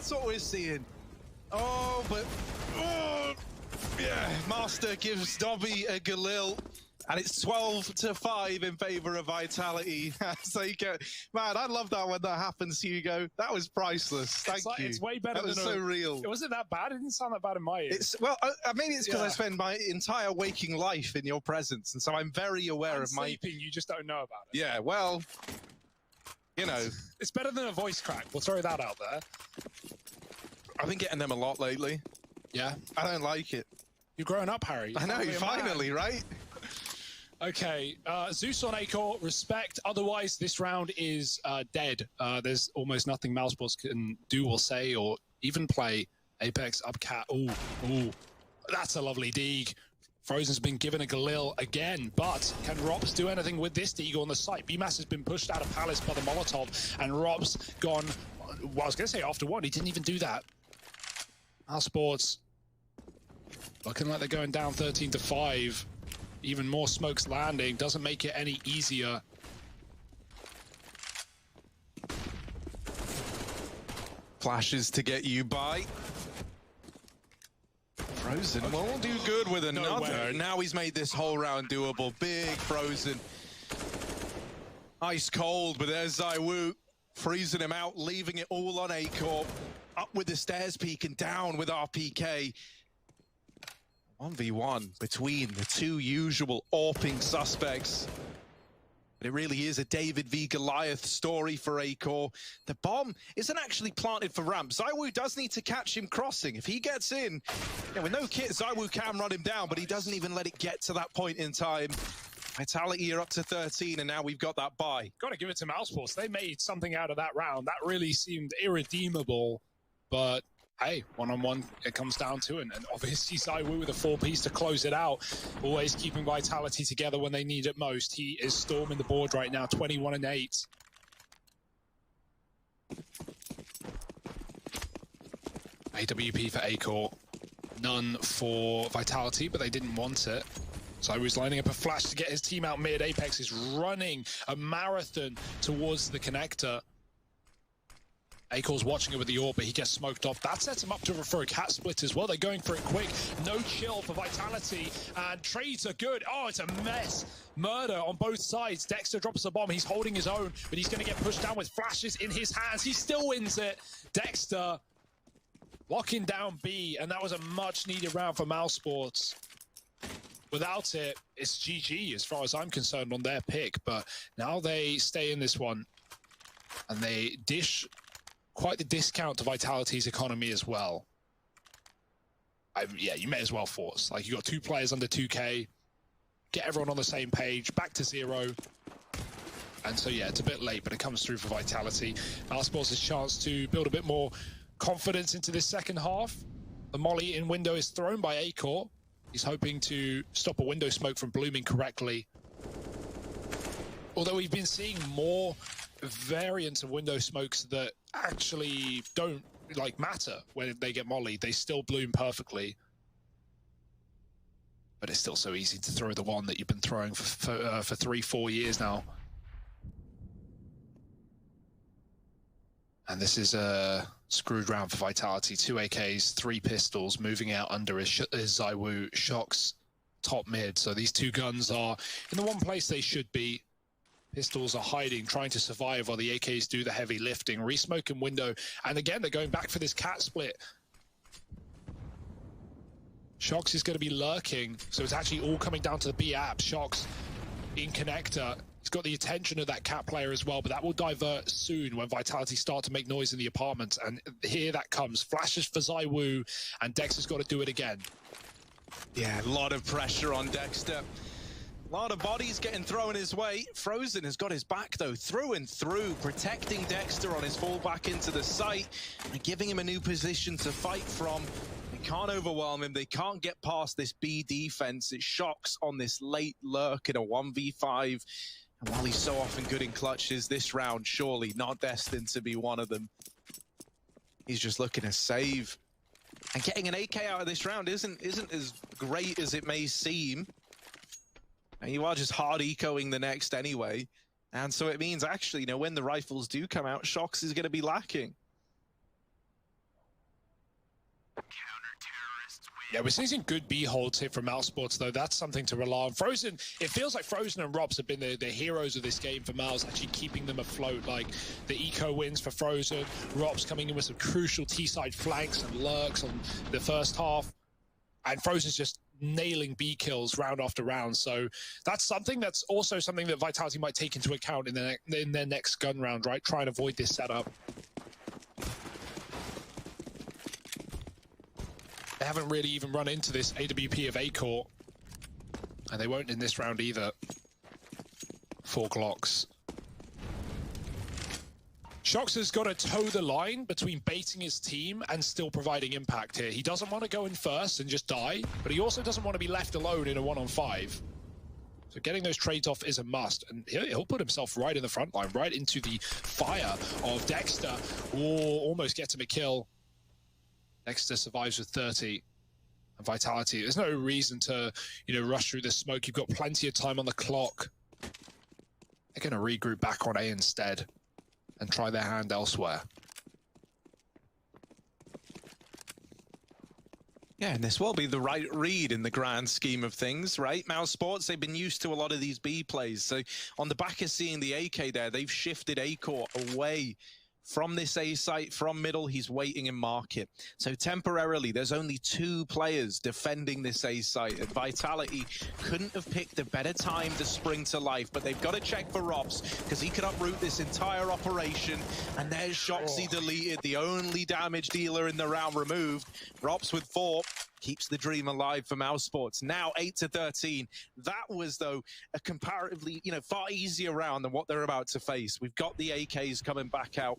That's what we're seeing. Oh, but... Oh, yeah, Master gives Dobby a Galil. And it's 12-5 in favor of Vitality. So you go, man, I love that when that happens, Hugo. That was priceless. Thank you. It's way better. That was so real. It wasn't that bad. It didn't sound that bad in my ears. Well, maybe it's because I spend my entire waking life in your presence, and so I'm very aware of my sleeping. You just don't know about it. Yeah, well, you know, it's better than a voice crack. We'll throw that out there. I've been getting them a lot lately. Yeah, I don't like it. You're growing up, Harry. I know, finally, right? Okay, Zeus on A-Core, respect. Otherwise, this round is dead. There's almost nothing mousesports can do or say or even play. Apex, upcat. Ooh. That's a lovely Deeg. Frozen's been given a Galil again, but can Rops do anything with this Deeg on the site? BMAS has been pushed out of Palace by the Molotov, and Rops gone, well, I was going to say after one, he didn't even do that. mousesports looking like they're going down 13-5. Even more smokes landing, doesn't make it any easier. Flashes to get you by. Frozen won't do good with another. Now he's made this whole round doable. Big Frozen. Ice cold, but there's ZywOo freezing him out, leaving it all on A-Core. Up with the stairs peak and down with RPK. 1v1 between the two usual AWPing suspects. But it really is a David v Goliath story for A-Core. The bomb isn't actually planted for ramp. ZywOo does need to catch him crossing. If he gets in, with no kit, ZywOo can run him down, but he doesn't even let it get to that point in time. Vitality are up to 13, and now we've got that bye. Got to give it to mousesports. They made something out of that round. That really seemed irredeemable, but hey, one-on-one, it comes down to it. And obviously ZywOo with a 4-piece to close it out, always keeping Vitality together when they need it most. He is storming the board right now, 21-8. AWP for A-Core. None for Vitality, but they didn't want it. ZywOo's lining up a flash to get his team out mid. Apex is running a marathon towards the connector. A-Core's watching it with the AWP, but he gets smoked off. That sets him up for a cat split as well. They're going for it quick. No chill for Vitality, and trades are good. Oh, it's a mess. Murder on both sides. Dexter drops a bomb. He's holding his own, but he's going to get pushed down with flashes in his hands. He still wins it. Dexter locking down B, and that was a much-needed round for mousesports. Without it, it's GG as far as I'm concerned on their pick, but now they stay in this one, and they dish quite the discount to Vitality's economy as well. Yeah, you may as well force. Like, you got 2 players under 2K, get everyone on the same page, back to 0. And so, yeah, it's a bit late, but it comes through for Vitality. mousesports' chance to build a bit more confidence into this second half. The molly in window is thrown by A-Core. He's hoping to stop a window smoke from blooming correctly. Although we've been seeing more variants of window smokes that actually don't matter when they get molly. They still bloom perfectly, but it's still so easy to throw the one that you've been throwing for 3-4 years now. And this is a screwed round for Vitality. 2 AKs, 3 pistols, moving out under is ZywOo. Shocks top mid. So these 2 guns are in the one place they should be. Pistols are hiding, trying to survive while the AKs do the heavy lifting. Resmoke in window. And again, they're going back for this cat split. Shocks is going to be lurking. So it's actually all coming down to the B app. Shocks in connector. He's got the attention of that cat player as well, but that will divert soon when Vitality start to make noise in the apartments. And here that comes. Flashes for ZywOo, and Dexter's got to do it again. Yeah, a lot of pressure on Dexter. A lot of bodies getting thrown his way. Frozen has got his back, though, through and through, protecting Dexter on his fall back into the site and giving him a new position to fight from. They can't overwhelm him. They can't get past this B defense. It Shocks on this late lurk in a 1v5. And while he's so often good in clutches, this round surely not destined to be one of them. He's just looking to save. And getting an AK out of this round isn't as great as it may seem. And you are just hard ecoing the next anyway. And so it means actually, when the rifles do come out, Shocks is going to be lacking. Yeah, we're seeing some good B holds here from mousesports, though. That's something to rely on. Frozen, it feels like Frozen and Robs have been the heroes of this game for Mouse, actually keeping them afloat. Like the eco wins for Frozen, Robs coming in with some crucial T-side flanks and lurks on the first half, and Frozen's just nailing B kills round after round. So that's something that's also something that Vitality might take into account in their next gun round, right? Try and avoid this setup. They haven't really even run into this AWP of A-Core. And they won't in this round either. 4 Glocks. Shox has got to toe the line between baiting his team and still providing impact here. He doesn't want to go in first and just die, but he also doesn't want to be left alone in a 1-on-5. So getting those trades off is a must, and he'll put himself right in the front line, right into the fire of Dexter. Oh, almost gets him a kill. Dexter survives with 30 and Vitality. There's no reason to, rush through the smoke. You've got plenty of time on the clock. They're going to regroup back on A instead and try their hand elsewhere. Yeah, and this will be the right read in the grand scheme of things, right? mousesports, they've been used to a lot of these B plays. So on the back of seeing the AK there, they've shifted A-Core away from this A site, from middle. He's waiting in market. So temporarily, there's only 2 players defending this A site. And Vitality couldn't have picked a better time to spring to life, but they've got to check for Robs because he could uproot this entire operation. And there's Shoxy deleted, the only damage dealer in the round removed. Robs with 4. Keeps the dream alive for mousesports. Now 8-13. That was, though, a comparatively, far easier round than what they're about to face. We've got the AKs coming back out.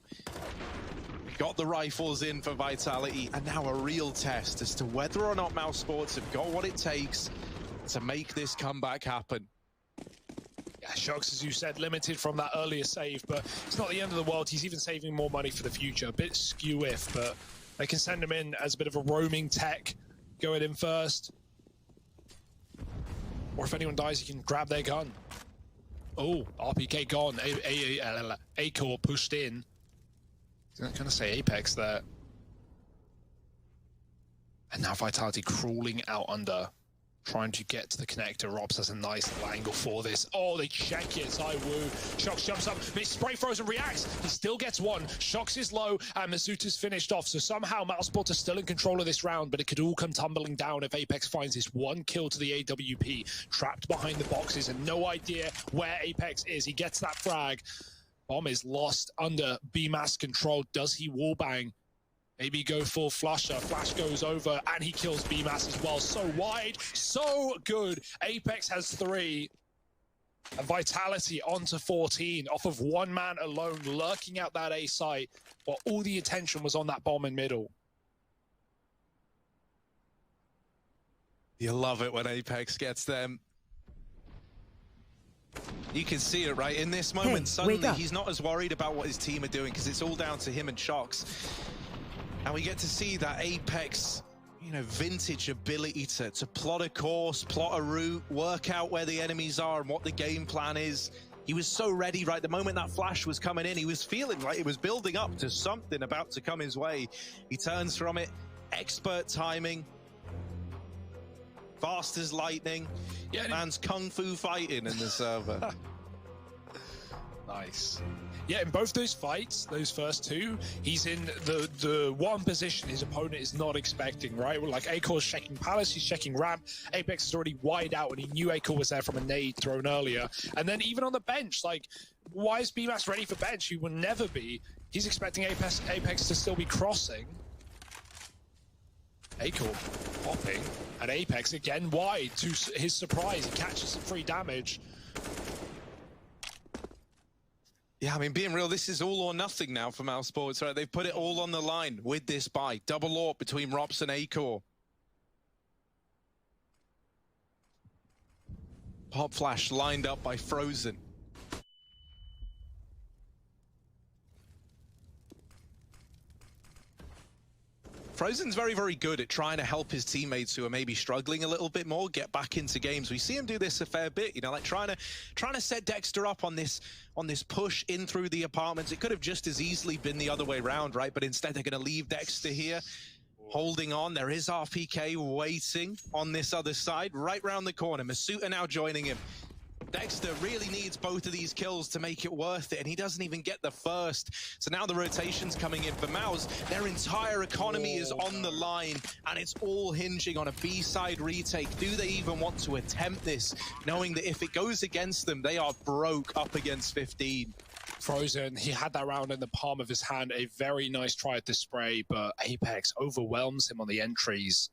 We've got the rifles in for Vitality. And now a real test as to whether or not mousesports have got what it takes to make this comeback happen. Yeah, Shox, as you said, limited from that earlier save, but it's not the end of the world. He's even saving more money for the future. A bit skew-if, but they can send him in as a bit of a roaming tech. Going in first. Or if anyone dies, he can grab their gun. Oh, RPK gone. A-Core pushed in. I was going to say Apex there. And now Vitality crawling out under. Trying to get to the connector. Robs has a nice little angle for this. Oh, they check it. Woo. Shox jumps up. But Spray Frozen reacts. He still gets one. Shox is low, and Masuta's finished off. So somehow mousesports are still in control of this round, but it could all come tumbling down if Apex finds this one kill to the AWP. Trapped behind the boxes and no idea where Apex is. He gets that frag. Bomb is lost under BMAS control. Does he wallbang? Maybe go full flusher. Flash goes over, and he kills BMAS as well. So wide, so good. Apex has 3. And Vitality onto 14, off of one man alone, lurking out that A site, while all the attention was on that bomb in middle. You love it when Apex gets them. You can see it, right? In this moment, suddenly he's not as worried about what his team are doing because it's all down to him and Shox. And we get to see that Apex, vintage ability to plot a course, plot a route, work out where the enemies are and what the game plan is. He was so ready, right? The moment that flash was coming in, he was feeling like it was building up to something about to come his way. He turns from it, expert timing, fast as lightning. Yeah, man's kung fu fighting in the server. Nice. Yeah, in both those fights, those first 2, he's in the one position his opponent is not expecting, right? Like A-Core's checking Palace, he's checking ramp. Apex is already wide out, and he knew A-Core was there from a nade thrown earlier. And then even on the bench, like, why is BMAS ready for bench? He will never be. He's expecting Apex to still be crossing. A-Core popping, and Apex again wide to his surprise. He catches some free damage. Yeah, I mean, being real, this is all or nothing now for mousesports, right? They've put it all on the line with this buy. Double AWP between Robs and A-Core. Pop flash lined up by Frozen. Frozen's very, very good at trying to help his teammates who are maybe struggling a little bit more get back into games. We see him do this a fair bit, like trying to set Dexter up on this push in through the apartments. It could have just as easily been the other way around, right? But instead they're going to leave Dexter here. holding on. There is RPK waiting on this other side, right round the corner. Masuta now joining him. Dexter really needs both of these kills to make it worth it, and he doesn't even get the first. So now the rotation's coming in for Mouse. Their entire economy is on the line, and it's all hinging on a B-side retake. Do they even want to attempt this, knowing that if it goes against them, they are broke up against 15? Frozen, he had that round in the palm of his hand. A very nice try at the spray, but Apex overwhelms him on the entries.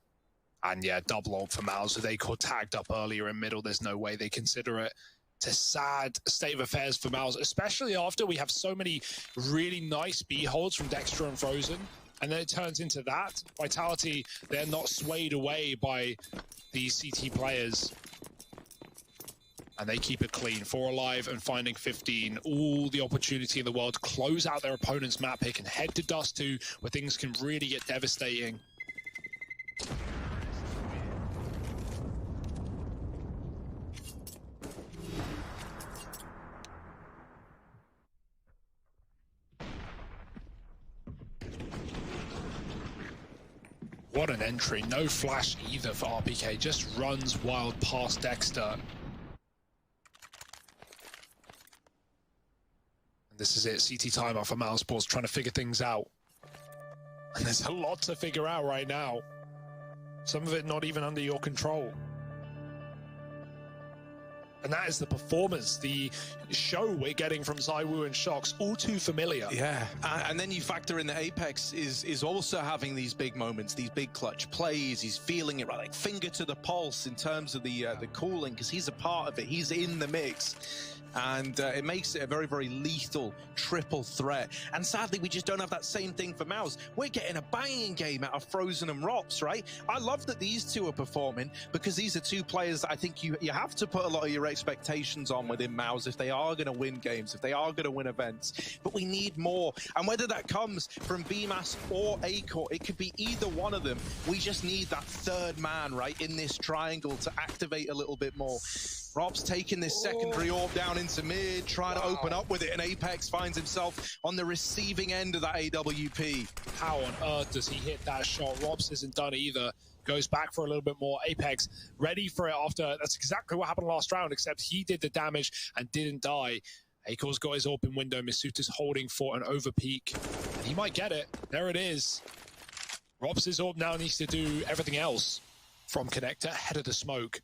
And yeah, double ult for Mouse. They got tagged up earlier in middle. There's no way they consider it. It's a sad state of affairs for Mouse, especially after we have so many really nice B holds from Dexter and Frozen. And then it turns into that. Vitality, they're not swayed away by the CT players. And they keep it clean. 4 alive and finding 15. All the opportunity in the world to close out their opponent's map pick and head to Dust 2, where things can really get devastating. What an entry. No flash either for RPK. Just runs wild past Dexter. And this is it. CT timeout for mousesports, trying to figure things out. And there's a lot to figure out right now. Some of it not even under your control. And that is the performance, the show we're getting from ZywOo and Shox, all too familiar. Yeah, and then you factor in that Apex is also having these big moments, these big clutch plays. He's feeling it right, like finger to the pulse in terms of the cooling, because he's a part of it. He's in the mix. And it makes it a very, very lethal triple threat. And sadly, we just don't have that same thing for Mouse. We're getting a banging game out of Frozen and Rops, right? I love that these two are performing, because these are two players that I think you have to put a lot of your expectations on within Mouse if they are going to win games, if they are going to win events. But we need more. And whether that comes from BMAS or Acor, it could be either one of them. We just need that third man, right, in this triangle to activate a little bit more. Rob's taking this secondary orb down into mid, trying to open up with it, and Apex finds himself on the receiving end of that AWP. How on earth does he hit that shot? Robs isn't done either. Goes back for a little bit more. Apex ready for it after. That's exactly what happened last round, except he did the damage and didn't die. Akor's got his open window. Misuta's holding for an overpeak. He might get it. There it is. Robs' orb now needs to do everything else from connector, head of the smoke.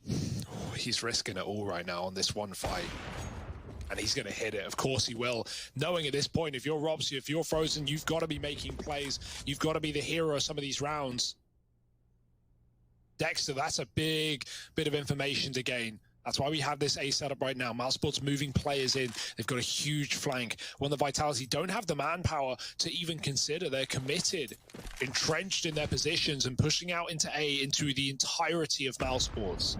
Oh, he's risking it all right now on this one fight. And he's going to hit it. Of course he will. Knowing at this point, if you're Robs, if you're Frozen, you've got to be making plays. You've got to be the hero of some of these rounds. Dexter, that's a big bit of information to gain. That's why we have this A setup right now. mousesports moving players in. They've got a huge flank. When the Vitality don't have the manpower to even consider, they're committed, entrenched in their positions and pushing out into A into the entirety of mousesports.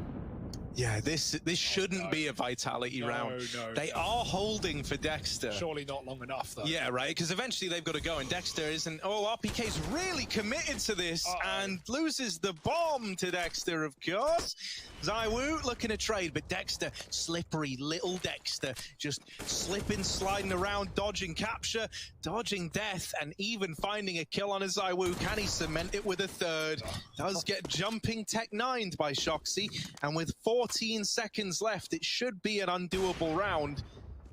Yeah, this shouldn't be a Vitality round. They are holding for Dexter. Surely not long enough, though. Yeah, right, because eventually they've got to go, and Dexter isn't. Oh, RPK's really committed to this and loses the bomb to Dexter, of course. ZywOo looking to trade, but Dexter, slippery little Dexter, just slipping, sliding around, dodging capture, dodging death, and even finding a kill on a ZywOo. Can he cement it with a third? Does get jumping tech 9'd by Shoxy, and with 14 seconds left, it should be an undoable round.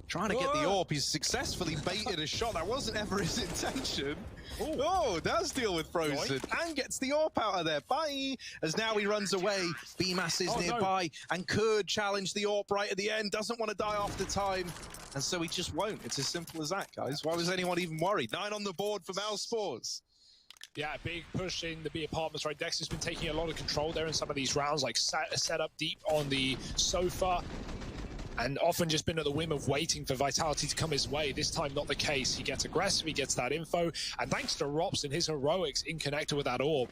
Trying to get the AWP, he's successfully baited a shot. That wasn't ever his intention. Oh, does deal with Frozen and gets the AWP out of there. Bye! As now he runs away. BMAS is nearby and could challenge the AWP right at the end. Doesn't want to die after time. And so he just won't. It's as simple as that, guys. Why was anyone even worried? 9 on the board for mousesports. Yeah, big push in the B apartments, right? Dexter's been taking a lot of control there in some of these rounds, like set up deep on the sofa. And often just been at the whim of waiting for Vitality to come his way. This time, not the case. He gets aggressive, he gets that info, and thanks to Rops and his heroics in connector with that orb,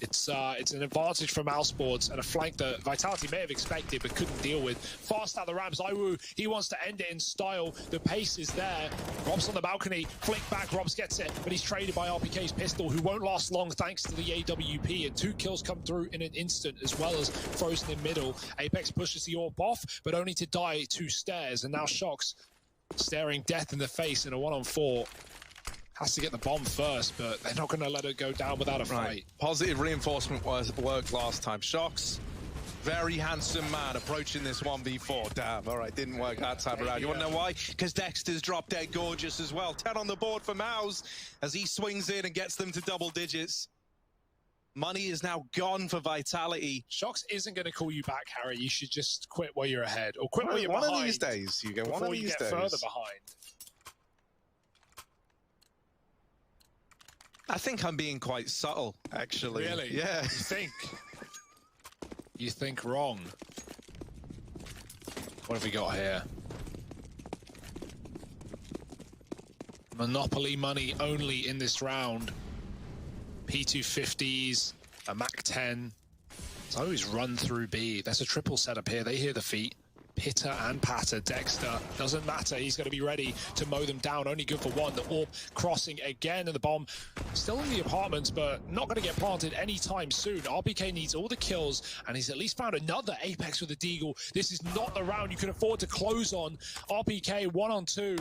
it's an advantage for mousesports and a flank that Vitality may have expected but couldn't deal with. Fast out the ramp, ZywOo, he wants to end it in style. The pace is there. Rops on the balcony, flick back, Rops gets it, but he's traded by RPK's pistol, who won't last long thanks to the AWP, and 2 kills come through in an instant, as well as Frozen in middle. Apex pushes the orb off, but only to die 2 stairs, and now Shox staring death in the face in a 1-on-4. has to get the bomb first, but they're not going to let it go down without a fight. Positive reinforcement worked last time. Shox, very handsome man approaching this 1v4. Damn, all right, didn't work that time around. You want to know why? Because Dexter's drop dead gorgeous as well. 10 on the board for Mouse as he swings in and gets them to double digits. Money is now gone for Vitality. Shox isn't going to call you back, Harry. You should just quit while you're ahead, or quit while you're behind. One of these days, you go. One of these days. Before you get further behind. I think I'm being quite subtle, actually. Really? Yeah. You think? You think wrong. What have we got here? Monopoly money only in this round. P250s, a Mac-10. It's always run through B. There's a triple setup here. They hear the feet. Pitter and patter. Dexter, doesn't matter. He's going to be ready to mow them down. Only good for one. The orb crossing again, and the bomb still in the apartments, but not going to get planted anytime soon. RPK needs all the kills, and he's at least found another Apex with a Deagle. This is not the round you can afford to close on. RPK 1-on-2.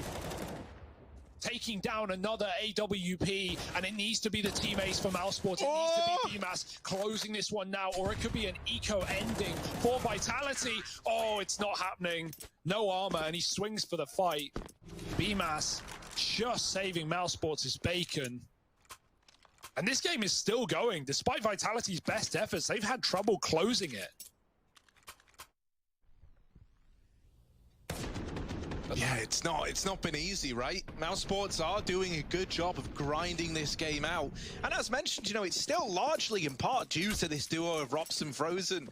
Taking down another AWP, and it needs to be the team ace for mousesports. It needs to be BMAS closing this one now, or it could be an eco ending for Vitality. Oh, it's not happening. No armor, and he swings for the fight. BMAS just saving mousesports' bacon. And this game is still going. Despite Vitality's best efforts, they've had trouble closing it. Yeah, it's not been easy, right? mousesports are doing a good job of grinding this game out. And as mentioned, you know, it's still largely in part due to this duo of Rops and Frozen.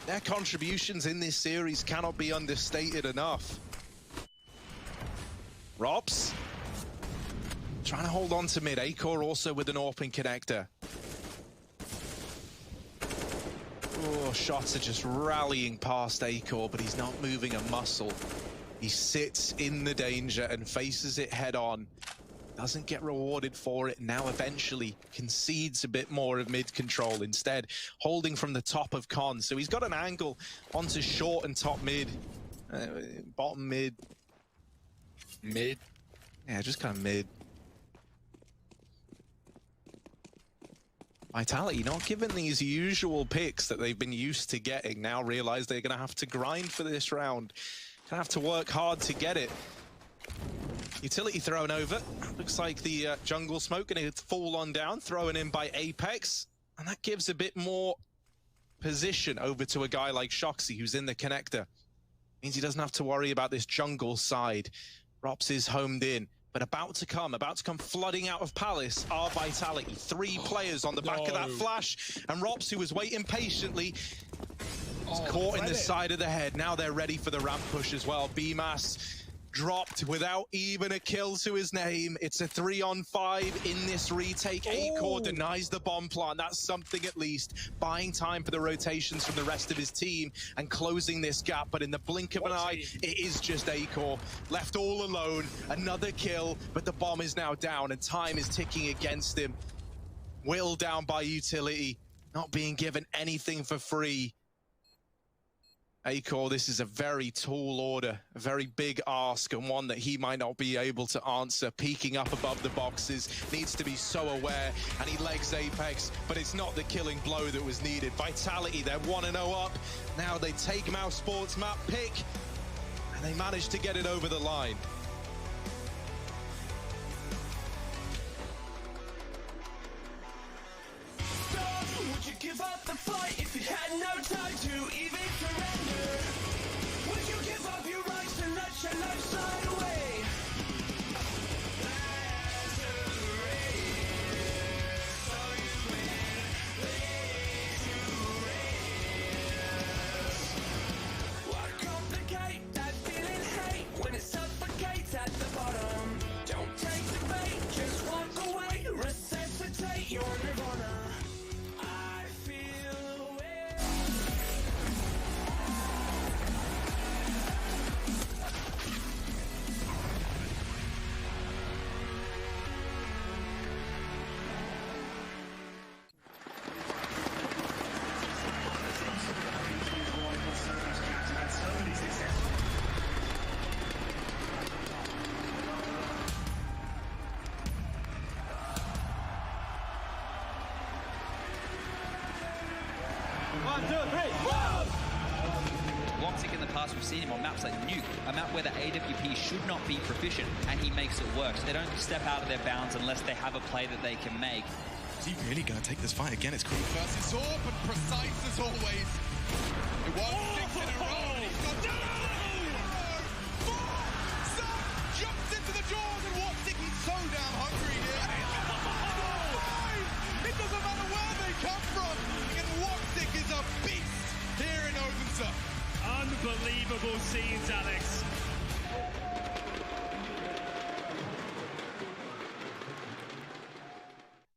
Their contributions in this series cannot be understated enough. Rops trying to hold on to mid. Acor also with an open connector. Oh, shots are just rallying past Acor, but he's not moving a muscle. He sits in the danger and faces it head on. Doesn't get rewarded for it. Now eventually concedes a bit more of mid control, instead holding from the top of con. So he's got an angle onto short and top mid. Bottom mid. Mid? Yeah, just kind of mid. Vitality not given these usual picks that they've been used to getting. Now realize they're going to have to grind for this round. Gonna have to work hard to get it. Utility thrown over. Looks like the jungle smoke gonna fall on down, thrown in by Apex. And that gives a bit more position over to a guy like Shoxy, who's in the connector. Means he doesn't have to worry about this jungle side. Rops is homed in, but about to come flooding out of Palace are Vitality. 3 players on the back of that flash, and Rops, who was waiting patiently, is caught in the side of the head. Now they're ready for the ramp push as well. BMAS dropped without even a kill to his name. It's a 3-on-5 in this retake. Acor denies the bomb plant. That's something at least. Buying time for the rotations from the rest of his team and closing this gap. But in the blink of an eye, it is just Acor. Left all alone. Another kill, but the bomb is now down and time is ticking against him. Will down by Utility. Not being given anything for free. Acor, this is a very tall order, a very big ask, and one that he might not be able to answer. Peeking up above the boxes, needs to be so aware, and he legs Apex, but it's not the killing blow that was needed. Vitality, they're 1-0 up. Now they take mousesports map pick, and they manage to get it over the line. Would you give up the fight if you had no time to even surrender? Would you give up your rights to let your life slide away? Why complicate that feeling hate when it suffocates? Woxic in the past, we've seen him on maps like Nuke, a map where the AWP should not be proficient, and he makes it work. So they don't step out of their bounds unless they have a play that they can make. Is he really going to take this fight again? It's cool. First it's all, but precise as always. It was 6 in a row. He's got jumps into the jaws, and Woxic, he's so damn hungry here. It doesn't matter where they come from. And Woxic is a beast here in Odense. Unbelievable scenes, Alex.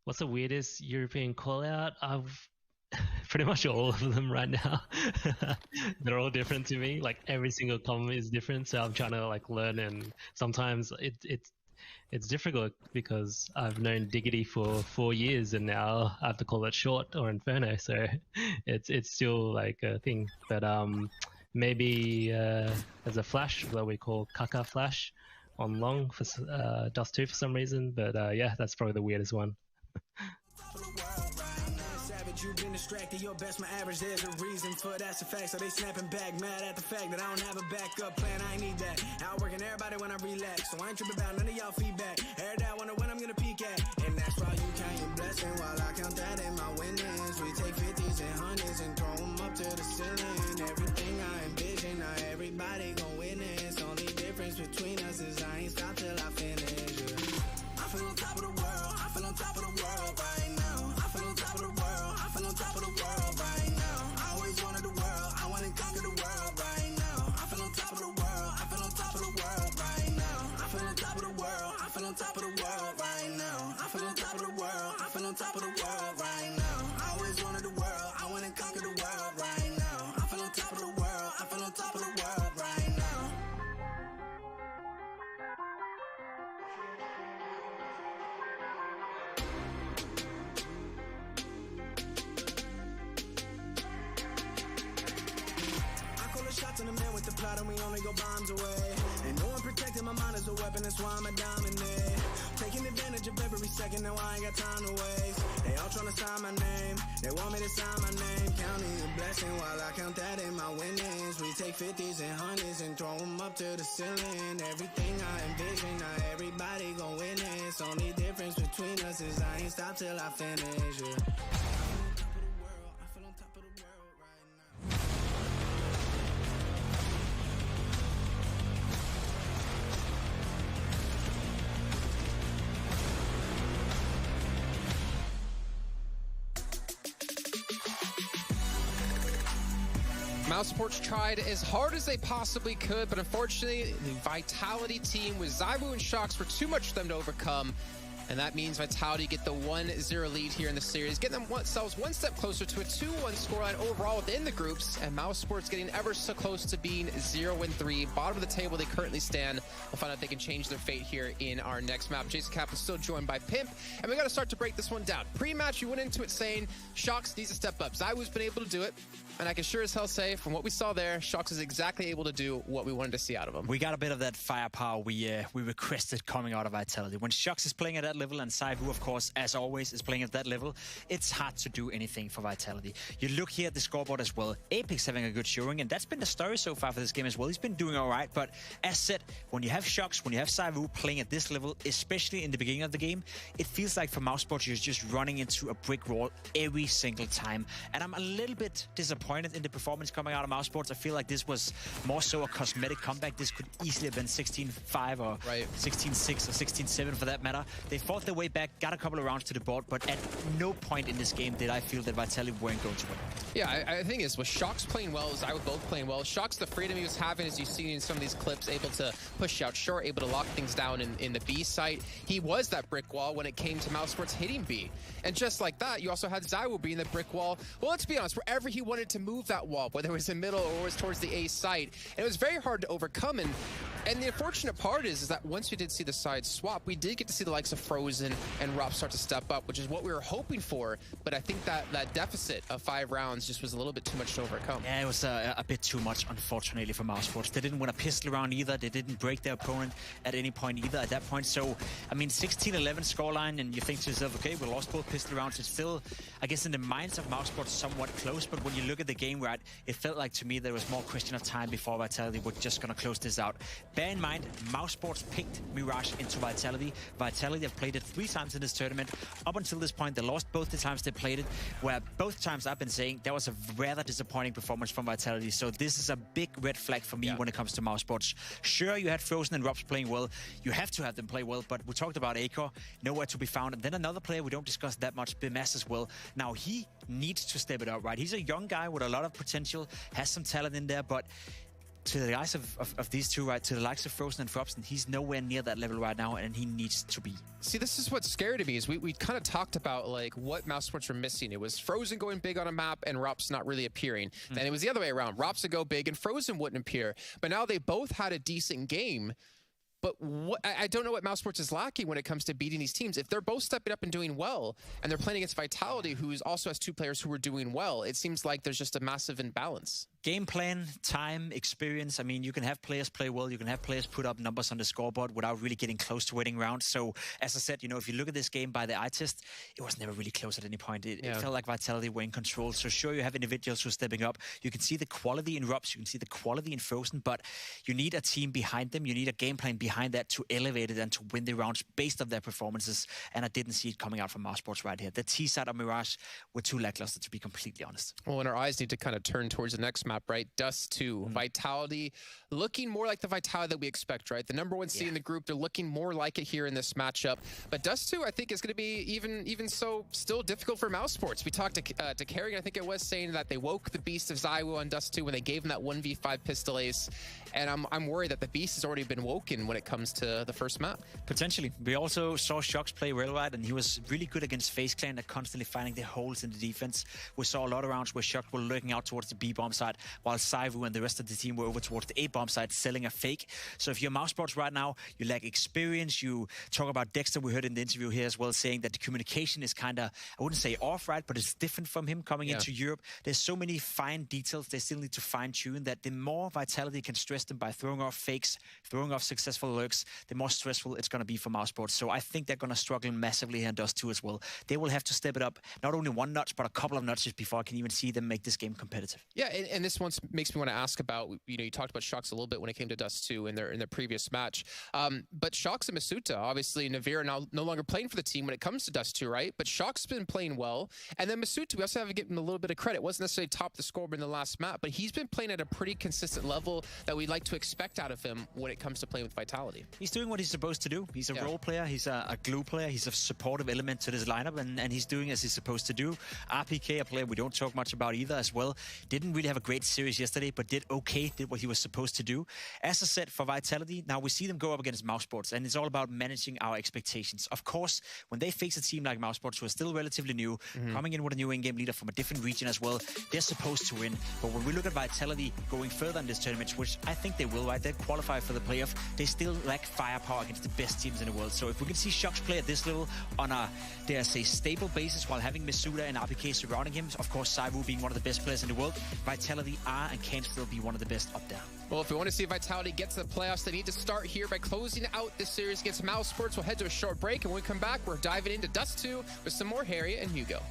What's the weirdest European call-out? I've pretty much all of them right now. They're all different to me. Like every single comment is different, so I'm trying to like learn. And sometimes it's difficult because I've known Diggity for 4 years, and now I have to call it short or Inferno. So it's still like a thing. But maybe as a flash that we call Kaka flash on long for Dust 2 for some reason. But yeah, that's probably the weirdest one. You've been distracted, your best, my average, there's a reason for that's a fact. So they snapping back, mad at the fact that I don't have a backup plan. I need that. Outworking everybody when I relax, so I ain't tripping about none of y'all feedback. Heard that, wonder when I'm gonna peak at, and that's why you count your blessing while I count that in my winnings. We take 50s and 100s and throw them up to the ceiling. Everything I envision, now everybody gon' witness. Only difference between us is I ain't stop till I finish. Yeah. I feel on top of the world, I feel on top of the world right now. I feel on top of the world, I feel on top of the world right now. I always wanted the world, I want to conquer the world right now. I feel on top of the world, I feel on top of the world right now. I feel on top of the world, I feel on top of the world right now. I feel on top of the world, I feel on top of the world right now. I always wanted the world, I want to conquer the world right now. I feel on top of the world, I feel on top of the world right now. Shots in the man with the plot and we only go bombs away. And no one protecting my mind as a weapon, that's why I'm a dominate. Taking advantage of every second, now I ain't got time to waste. They all trying to sign my name, they want me to sign my name. Counting a blessing while I count that in my winnings. We take 50s and 100s and throw them up to the ceiling. Everything I envision, now everybody gon' witness. Only difference between us is I ain't stop till I finish, yeah. I feel on top of the world right now. mousesports tried as hard as they possibly could, but unfortunately, the Vitality team with Zywu and Shox were too much for them to overcome. And that means Vitality get the 1-0 lead here in the series, getting themselves one step closer to a 2-1 scoreline overall within the groups, and mousesports getting ever so close to being 0-3. Bottom of the table they currently stand. We'll find out if they can change their fate here in our next map. Jason Kaplan's still joined by Pimp, and we got to start to break this one down. Pre-match, we went into it saying Shox needs to step up. Zywu's been able to do it, and I can sure as hell say, from what we saw there, Shox is exactly able to do what we wanted to see out of him. We got a bit of that firepower we requested coming out of Vitality. When Shox is playing at that level, and Zywu, of course, as always, is playing at that level, it's hard to do anything for Vitality. You look here at the scoreboard as well. Apex having a good showing, and that's been the story so far for this game as well. He's been doing all right, but as said, when you have Shox, when you have Zywu playing at this level, especially in the beginning of the game, it feels like for mousesports, you're just running into a brick wall every single time. And I'm a little bit disappointed in the performance coming out of mousesports. I feel like this was more so a cosmetic comeback. This could easily have been 16-5 or 16-6 or 16-7 for that matter. They fought their way back, got a couple of rounds to the board, but at no point in this game did I feel that Vitality weren't going to win. Yeah, I think it's with Shox playing well, Zywu both playing well. Shox, the freedom he was having, as you see in some of these clips, able to push out short, able to lock things down in the B site. He was that brick wall when it came to mousesports hitting B. And just like that, you also had Zywu being the brick wall. Well, let's be honest, wherever he wanted to move that wall, whether it was in middle or it was towards the A site, and it was very hard to overcome. And And the unfortunate part is that once we did see the side swap, we did get to see the likes of Frozen and Rop start to step up, which is what we were hoping for. But I think that deficit of 5 rounds just was a little bit too much to overcome. Yeah, it was a bit too much, unfortunately, for mousesports. They didn't win a pistol round either. They didn't break their opponent at any point either at that point. So, I mean, 16-11 scoreline, and you think to yourself, okay, we lost both pistol rounds. It's still, I guess, in the minds of mousesports, somewhat close. But when you look at the game, right, it felt like to me there was more question of time before Vitality were just going to close this out. Bear in mind, mousesports picked Mirage into Vitality. Vitality have played it 3 times in this tournament. Up until this point, they lost both the times they played it, where both times I've been saying that was a rather disappointing performance from Vitality. So this is a big red flag for me when it comes to mousesports. Sure, you had Frozen and Robs playing well. You have to have them play well, but we talked about Acor, nowhere to be found. And then another player we don't discuss that much, Bimas as well. Now, he needs to step it up, right? He's a young guy with a lot of potential, has some talent in there, but to the guys of these two, right, to the likes of Frozen and Frobson, he's nowhere near that level right now, and he needs to be. See, this is what's scary to me, is we kind of talked about like what mousesports were missing. It was Frozen going big on a map and Rops not really appearing. And it was the other way around. Rops would go big and Frozen wouldn't appear. But now they both had a decent game. But I don't know what mousesports is lacking when it comes to beating these teams. If they're both stepping up and doing well, and they're playing against Vitality, who also has 2 players who are doing well, it seems like there's just a massive imbalance. Game plan, time, experience. I mean, you can have players play well. You can have players put up numbers on the scoreboard without really getting close to winning rounds. So, as I said, you know, if you look at this game by the eye test, it was never really close at any point. It felt like Vitality were in control. So, sure, you have individuals who are stepping up. You can see the quality in Robs. You can see the quality in Frozen. But you need a team behind them. You need a game plan behind that to elevate it and to win the rounds based on their performances. And I didn't see it coming out from mousesports right here. The T side of Mirage were too lackluster, to be completely honest. Well, and our eyes need to kind of turn towards the next map, right? Dust 2, Vitality, looking more like the Vitality that we expect, right? The #1 seed in the group, they're looking more like it here in this matchup. But Dust 2, I think, is going to be even so still difficult for mousesports. We talked to Kerrigan, I think it was, saying that they woke the beast of Zywoo on Dust 2 when they gave him that 1v5 pistol ace. And I'm worried that the beast has already been woken when it comes to the first map. Potentially. We also saw Shox play well, right? And he was really good against FaZe Clan. They're constantly finding the holes in the defense. We saw a lot of rounds where Shox were looking out towards the B-bomb side, while Zywoo and the rest of the team were over towards the A-bomb side, selling a fake. So if you're mousesports right now, you lack experience. You talk about Dexter, we heard in the interview here as well, saying that the communication is kind of, I wouldn't say off, right? But it's different from him coming into Europe. There's so many fine details they still need to fine-tune that the more Vitality can stress them by throwing off fakes, throwing off successful lurks, the more stressful it's going to be for mousesports. So I think they're going to struggle massively here in Dust 2 as well. They will have to step it up, not only 1 notch, but a couple of notches before I can even see them make this game competitive. Yeah, and this one makes me want to ask about, you know, you talked about Shox a little bit when it came to Dust 2 in their previous match. But Shox and Masuta, obviously Naveer now no longer playing for the team when it comes to Dust 2, right? But Shox has been playing well. And then Masuta, we also have to give him a little bit of credit. Wasn't necessarily top the scoreboard in the last map, but he's been playing at a pretty consistent level that we'd like to expect out of him when it comes to playing with Vitality. He's doing what he's supposed to do. He's a role player. He's a glue player. He's a supportive element to this lineup, and he's doing as he's supposed to do. RPK, a player we don't talk much about either as well, didn't really have a great series yesterday, but did okay, did what he was supposed to do. As I said, for Vitality, now we see them go up against mousesports, and it's all about managing our expectations. Of course, when they face a team like mousesports, who are still relatively new, coming in with a new in-game leader from a different region as well, they're supposed to win. But when we look at Vitality going further in this tournament, which I think they will, right? They qualify for the playoff. They still lack firepower against the best teams in the world. So if we can see Shox play at this level on a, dare I say, stable basis while having Masuda and RPK surrounding him, of course, Zywoo being one of the best players in the world, Vitality are and can still be one of the best up there. Well, if we want to see Vitality get to the playoffs, they need to start here by closing out this series against mousesports. We'll head to a short break, and when we come back, we're diving into Dust 2 with some more Harriet and Hugo.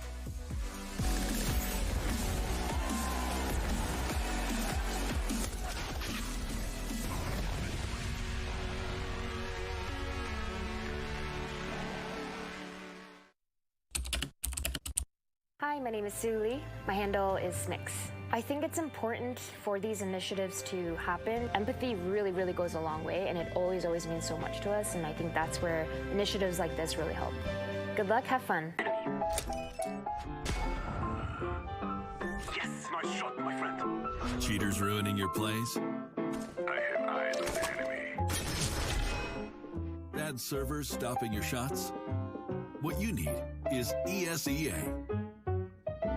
Hi, my name is Suli. My handle is Smix. I think it's important for these initiatives to happen. Empathy really, really goes a long way, and it always means so much to us, and I think that's where initiatives like this really help. Good luck, have fun. Yes, nice shot, my friend. Cheaters ruining your plays? I have eyes on the enemy. Bad servers stopping your shots? What you need is ESEA.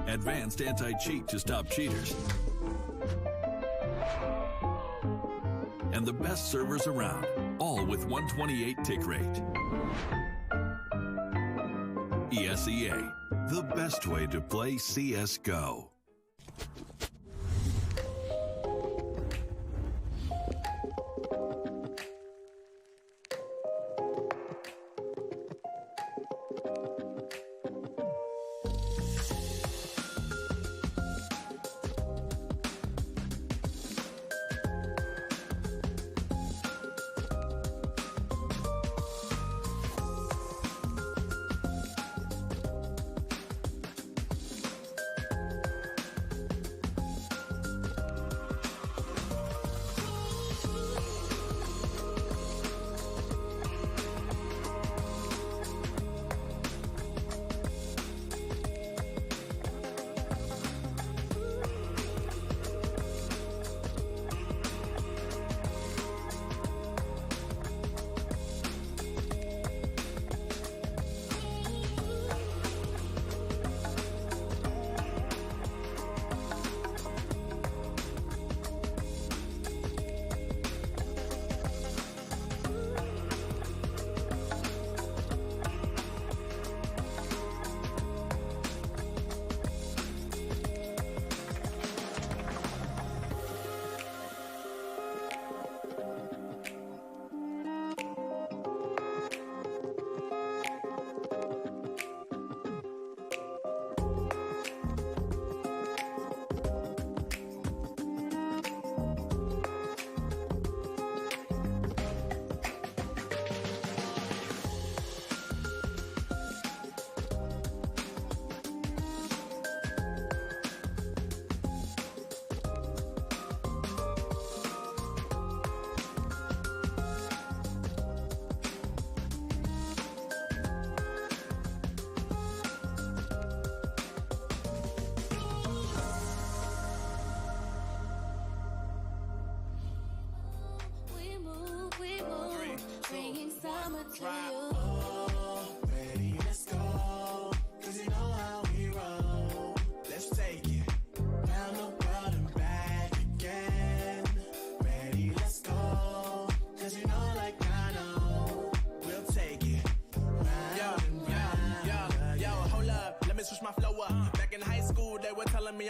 Advanced anti-cheat to stop cheaters. and the best servers around, all with 128 tick rate. ESEA, the best way to play CSGO.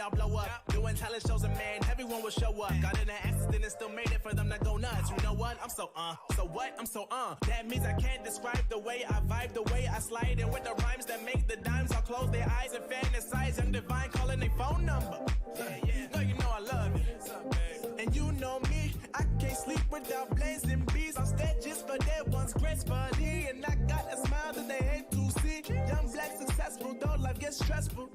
I'll blow up. Doing talent shows and man, everyone will show up. Got in an accident and still made it for them to go nuts. You know what? I'm so what? I'm so That means I can't describe the way I vibe, the way I slide. And with the rhymes that make the dimes, I'll close their eyes and fantasize. Young Divine calling their phone number. No, you know I love it. And you know me, I can't sleep without blazing beats. I'm stead just for that one's gracefully. And I got a smile that they hate to see. Young black successful, though life gets stressful.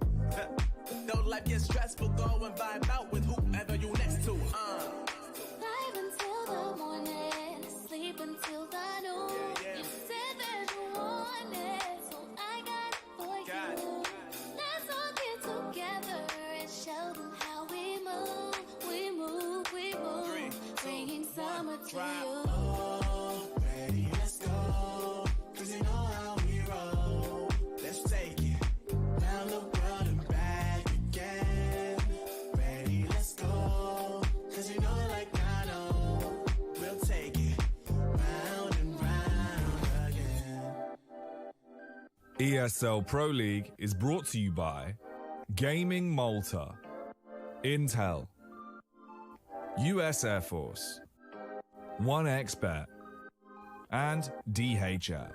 Though life gets stressful, go and vibe out with whoever you next to. Live until the morning, sleep until the noon. You said that you want it, so I got it for you. Let's all get together and show them how we move. We move, we move, bringing summer to you. Ready, let's go. 'Cause you know how we roll. Let's take it round the world and back again. Ready, let's go. 'Cause you know like I know. We'll take it round and round again. ESL Pro League is brought to you by Gaming Malta, Intel, US Air Force, 1xBet, and DHL.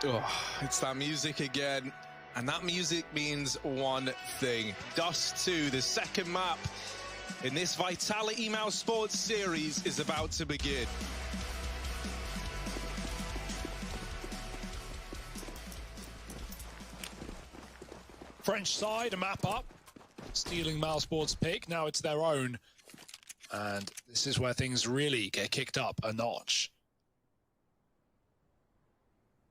Oh, it's that music again. And that music means one thing. Dust 2, the second map in this Vitality mousesports series, is about to begin. French side, a map up. Stealing mousesports pick. Now it's their own. And this is where things really get kicked up a notch.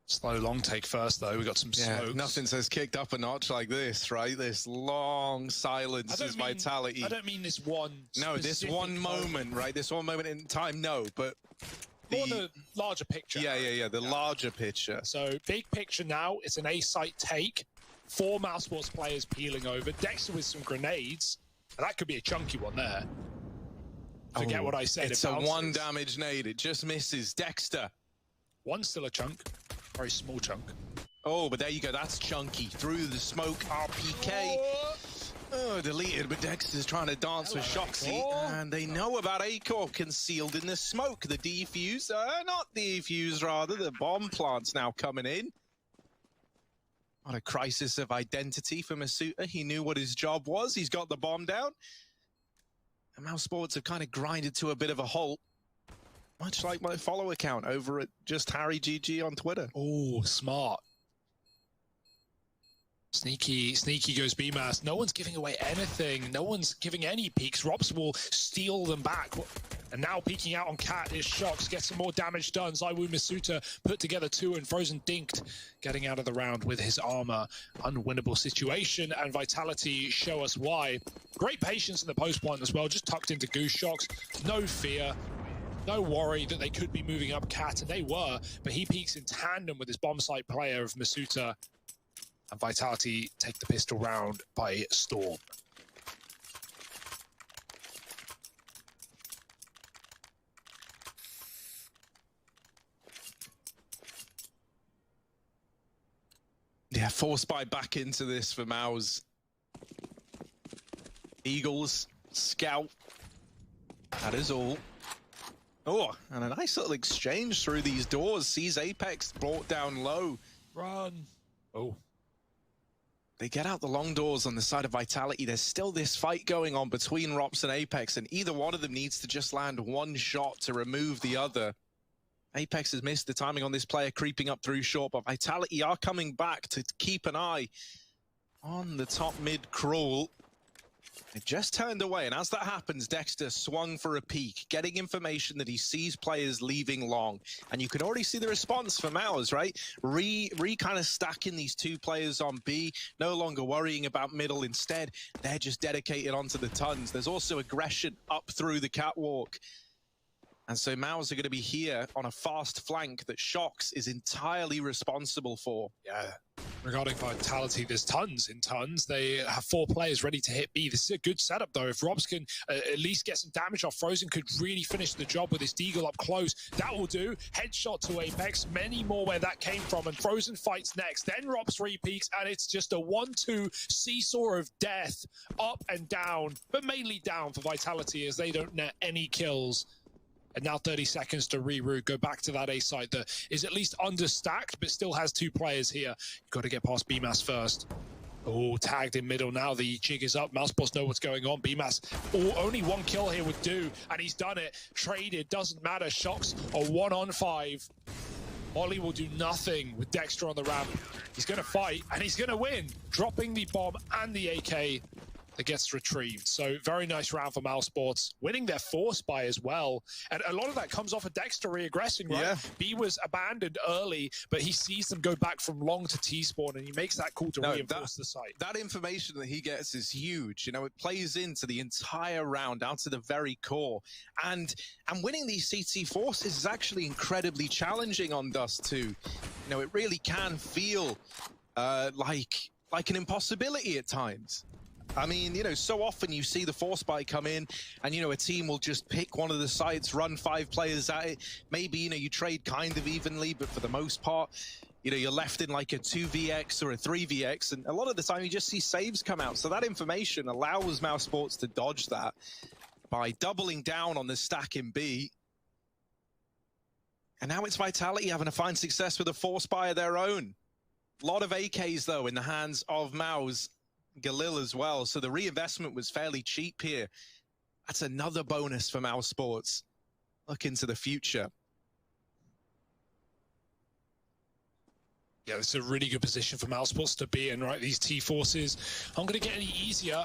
Slow long take first, though. We got some smokes. Nothing says kicked up a notch like this, right? This long silence is Vitality. I don't mean this one. No, this one moment, right? This one moment in time, no, but the larger picture. Yeah. The larger picture. So big picture now. It's an A-site take. 4 mousesports players peeling over. Dexter with some grenades. And that could be a chunky one there. Forget what I said. It's a 1 damage nade. It just misses. Dexter. One's still a chunk. Very small chunk. Oh, but there you go. That's chunky. Through the smoke, RPK. Oh, deleted, but Dexter's trying to dance with Shoxy. And they know about Acor concealed in the smoke. The defuse, not defuse, rather. The bomb plant's now coming in. What a crisis of identity for Masuta. He knew what his job was. He's got the bomb down. And mousesports have kind of grinded to a bit of a halt. Much like my follow account over at just Harry GG on Twitter. Oh, smart. Sneaky goes BMAS. No one's giving away anything. No one's giving any peeks. Robs will steal them back. And now peeking out on Cat is Shox. Gets some more damage done. Zaiwu Masuta put together 2 and Frozen dinked. Getting out of the round with his armor. Unwinnable situation. And Vitality show us why. Great patience in the post point as well. Just tucked into Goose Shox. No fear. No worry that they could be moving up Cat, and they were, but he peaks in tandem with his bomb site player of Masuta, and Vitality take the pistol round by storm. Yeah, force buy back into this for Maus. Eagles, Scout, that is all. Oh, and a nice little exchange through these doors. Sees Apex brought down low. Run. Oh. They get out the long doors on the side of Vitality. There's still this fight going on between Rops and Apex, and either one of them needs to just land one shot to remove the other. Apex has missed the timing on this player creeping up through short, but Vitality are coming back to keep an eye on the top mid crawl. It just turned away, and as that happens, Dexter swung for a peek, getting information that he sees players leaving long. And you can already see the response from ours, right? Re kind of stacking these 2 players on B, no longer worrying about middle. Instead, they're just dedicated onto the tons. There's also aggression up through the catwalk. And so Maus are going to be here on a fast flank that Shox is entirely responsible for. Yeah. Regarding Vitality, there's tons in tons. They have 4 players ready to hit B. This is a good setup, though. If Robs can at least get some damage off, Frozen could really finish the job with his Deagle up close. That will do. Headshot to Apex. Many more where that came from. And Frozen fights next. Then Robs re-peaks, and it's just a 1-2 seesaw of death. Up and down, but mainly down for Vitality as they don't net any kills. And now 30 seconds to reroute, go back to that A site that is at least understacked, but still has 2 players here. You've got to get past BMAS first. Oh, tagged in middle now. The jig is up. mousesports know what's going on. BMAS, only 1 kill here would do, and he's done it. Traded, doesn't matter. Shox are 1 on 5. Ollie will do nothing with Dexter on the ramp. He's going to fight, and he's going to win, dropping the bomb and the AK. That gets retrieved. So very nice round for mousesports, winning their force buy as well. And a lot of that comes off of Dexter re-aggressing, right? Yeah. B was abandoned early, but he sees them go back from long to T-spawn, and he makes that call to reinforce the site. That information that he gets is huge. You know, it plays into the entire round, down to the very core. And winning these CT forces is actually incredibly challenging on Dust 2. You know, it really can feel like an impossibility at times. I mean, you know, so often you see the force buy come in and, you know, a team will just pick one of the sites, run 5 players at it. Maybe, you know, you trade kind of evenly, but for the most part, you know, you're left in like a 2vx or a 3vx. And a lot of the time you just see saves come out. So that information allows mousesports to dodge that by doubling down on the stack in B. And now it's Vitality having to find success with a force buy of their own. A lot of AKs, though, in the hands of Maus. Galil as well, so the reinvestment was fairly cheap here. That's another bonus for mousesports. Look into the future. Yeah, it's a really good position for mousesports to be in, right? These T-forces aren't going to get any easier.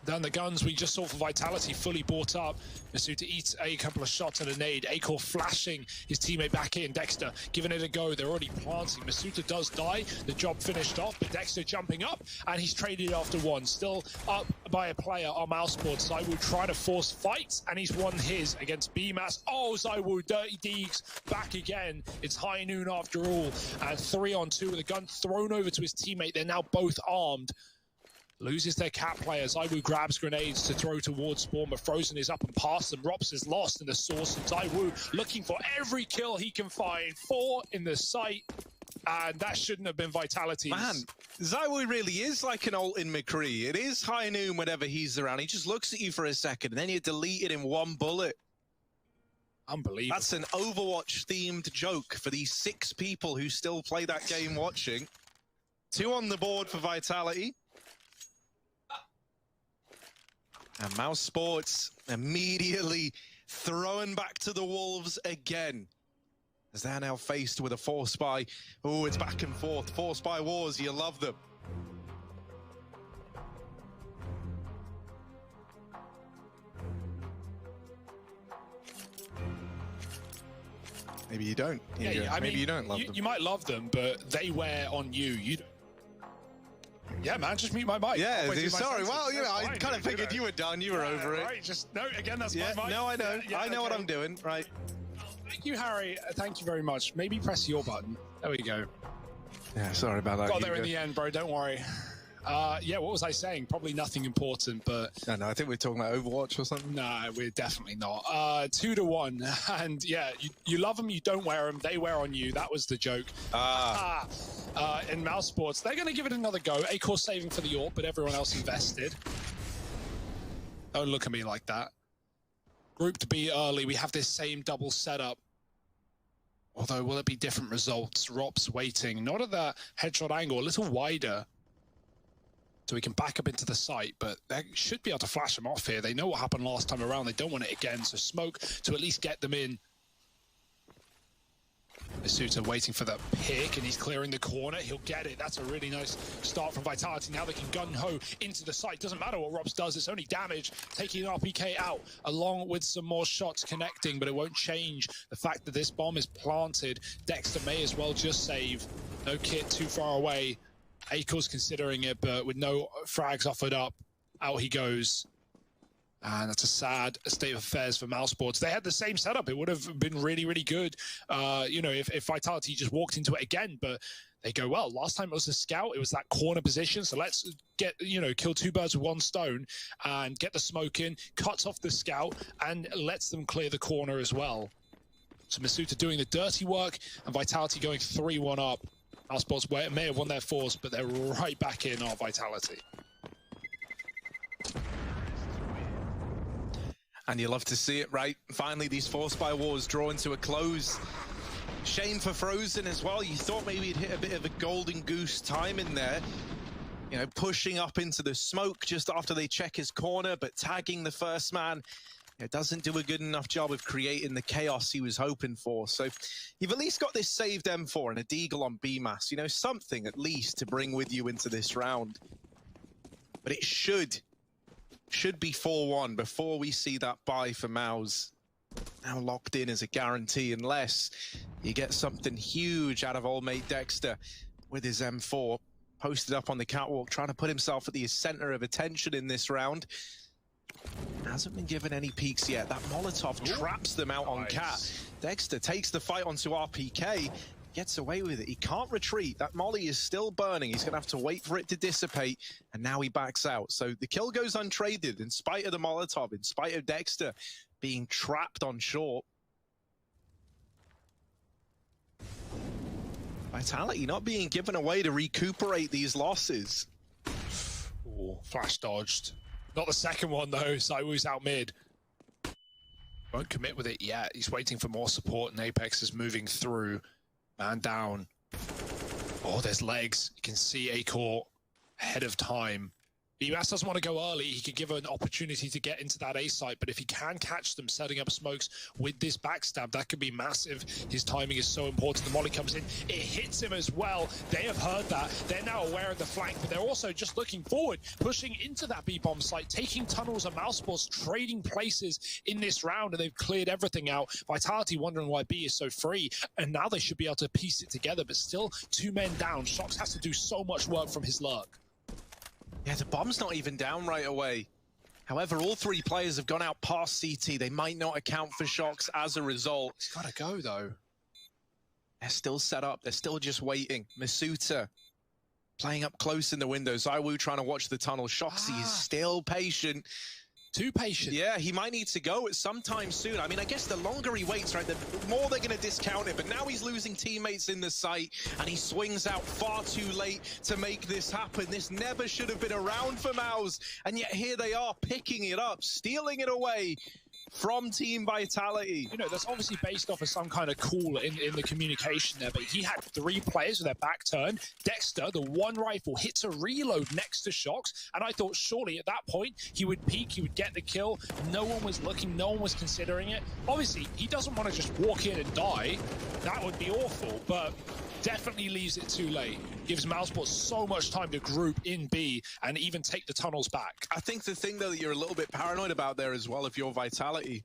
Down the guns we just saw for Vitality fully bought up. Masuta eats a couple of shots and a nade. Acor flashing his teammate back in. Dexter giving it a go. They're already planting. Masuta does die. The job finished off, but Dexter jumping up, and he's traded after one. Still up by a player on mousesports. Zywoo trying to force fights, and he's won his against BMAS. Oh, Zywoo, Dirty Deeks back again. It's high noon after all, and 3-on-2 with a gun thrown over to his teammate. They're now both armed. Loses their cat player. Zywoo grabs grenades to throw towards Spawn, but Frozen is up and past them. Rops is lost in the source, and Zywoo looking for every kill he can find. 4 in the sight, and that shouldn't have been Vitality's. Man, Zywoo really is like an Alton McCree. It is high noon whenever he's around. He just looks at you for a second, and then you delete it in one bullet. Unbelievable. That's an Overwatch-themed joke for these 6 people who still play that game watching. 2 on the board for Vitality. And mousesports immediately thrown back to the Wolves again, as they're now faced with a 4-spy. Oh, it's back and forth. 4-spy wars, you love them. Maybe you don't. Yeah, I maybe mean, you don't love them. You might love them, but they wear on you. You don't. Yeah, man, just mute my mic. Yeah, sorry. Well, you know, I kind of figured you were done. You were over it. Right, just no. Again, that's my mic. No, I know. I know what I'm doing. Right. Thank you, Harry. Thank you very much. Maybe press your button. There we go. Yeah, sorry about that. Got there in the end, bro. Don't worry. Yeah, what was I saying? Probably nothing important, but... No, I think we're talking about Overwatch or something. No, we're definitely not. 2-1. And yeah, you love them, you don't wear them, they wear on you. That was the joke. In mousesports, they're going to give it another go. Acor saving for the AWP, but everyone else invested. Don't look at me like that. Grouped B early, we have this same double setup. Although, will it be different results? Rops waiting, not at that headshot angle, a little wider. So we can back up into the site, but they should be able to flash them off here. They know what happened last time around. They don't want it again, so smoke to at least get them in. Masuta waiting for the pick, and he's clearing the corner. He'll get it. That's a really nice start from Vitality. Now they can gun-ho into the site. Doesn't matter what Robs does. It's only damage. Taking RPK out, along with some more shots connecting, but it won't change the fact that this bomb is planted. Dexter may as well just save. No kit too far away. Acor's considering it, but with no frags offered up, out he goes. And that's a sad state of affairs for mousesports. They had the same setup. It would have been really, really good, you know, if Vitality just walked into it again. But they go, well, last time it was a scout. It was that corner position. So let's get, you know, kill 2 birds with 1 stone and get the smoke in, cuts off the scout, and lets them clear the corner as well. So Masuta doing the dirty work, and Vitality going 3-1 up. mousesports may have won their force, but they're right back in our Vitality. And you love to see it, right? Finally, these 4-spy wars drawing to a close. Shame for Frozen as well. You thought maybe he'd hit a bit of a golden goose time in there. You know, pushing up into the smoke just after they check his corner, but tagging the first man. It doesn't do a good enough job of creating the chaos he was hoping for. So you've at least got this saved M4 and a Deagle on BMAS. You know, something at least to bring with you into this round. But it should be 4-1 before we see that buy for Mouse. Now locked in as a guarantee, unless you get something huge out of old mate Dexter with his M4. Posted up on the catwalk, trying to put himself at the center of attention in this round. Hasn't been given any peeks yet. That Molotov traps them out on Cat. Dexter takes the fight onto RPK, gets away with it. He can't retreat. That molly is still burning. He's going to have to wait for it to dissipate, and now he backs out. So the kill goes untraded in spite of the Molotov, in spite of Dexter being trapped on short. Vitality not being given away to recuperate these losses. Ooh, flash dodged. Not the second one, though. Zywoo's out mid. Won't commit with it yet. He's waiting for more support, and Apex is moving through. Man down. Oh, there's legs. You can see Acor ahead of time. BMAS doesn't want to go early. He could give an opportunity to get into that A site, but if he can catch them setting up smokes with this backstab, that could be massive. His timing is so important. The molly comes in, it hits him as well. They have heard that. They're now aware of the flank, but they're also just looking forward, pushing into that B-bomb site, taking tunnels and mousesports, trading places in this round, and they've cleared everything out. Vitality wondering why B is so free, and now they should be able to piece it together, but still 2 men down. Shox has to do so much work from his lurk. Yeah, the bomb's not even down right away. However, all 3 players have gone out past CT. They might not account for Shox as a result. He's got to go, though. They're still set up. They're still just waiting. Masuta playing up close in the window. Zywoo trying to watch the tunnel. Shoxy is still patient. Too patient. Yeah, he might need to go at some time soon. I mean, I guess the longer he waits, right, the more they're going to discount it. But now he's losing teammates in the site, and he swings out far too late to make this happen. This never should have been around for Mouse, and yet here they are picking it up, stealing it away from Team Vitality. You know, that's obviously based off of some kind of call in the communication there, but he had 3 players with their back turned. Dexter, the one rifle, hits a reload next to Shox, and I thought surely at that point he would peek, he would get the kill. No one was looking, no one was considering it. Obviously, he doesn't want to just walk in and die. That would be awful, but definitely leaves it too late. Gives mousesports so much time to group in B and even take the tunnels back. I think the thing, though, that you're a little bit paranoid about there as well, if you're Vitality,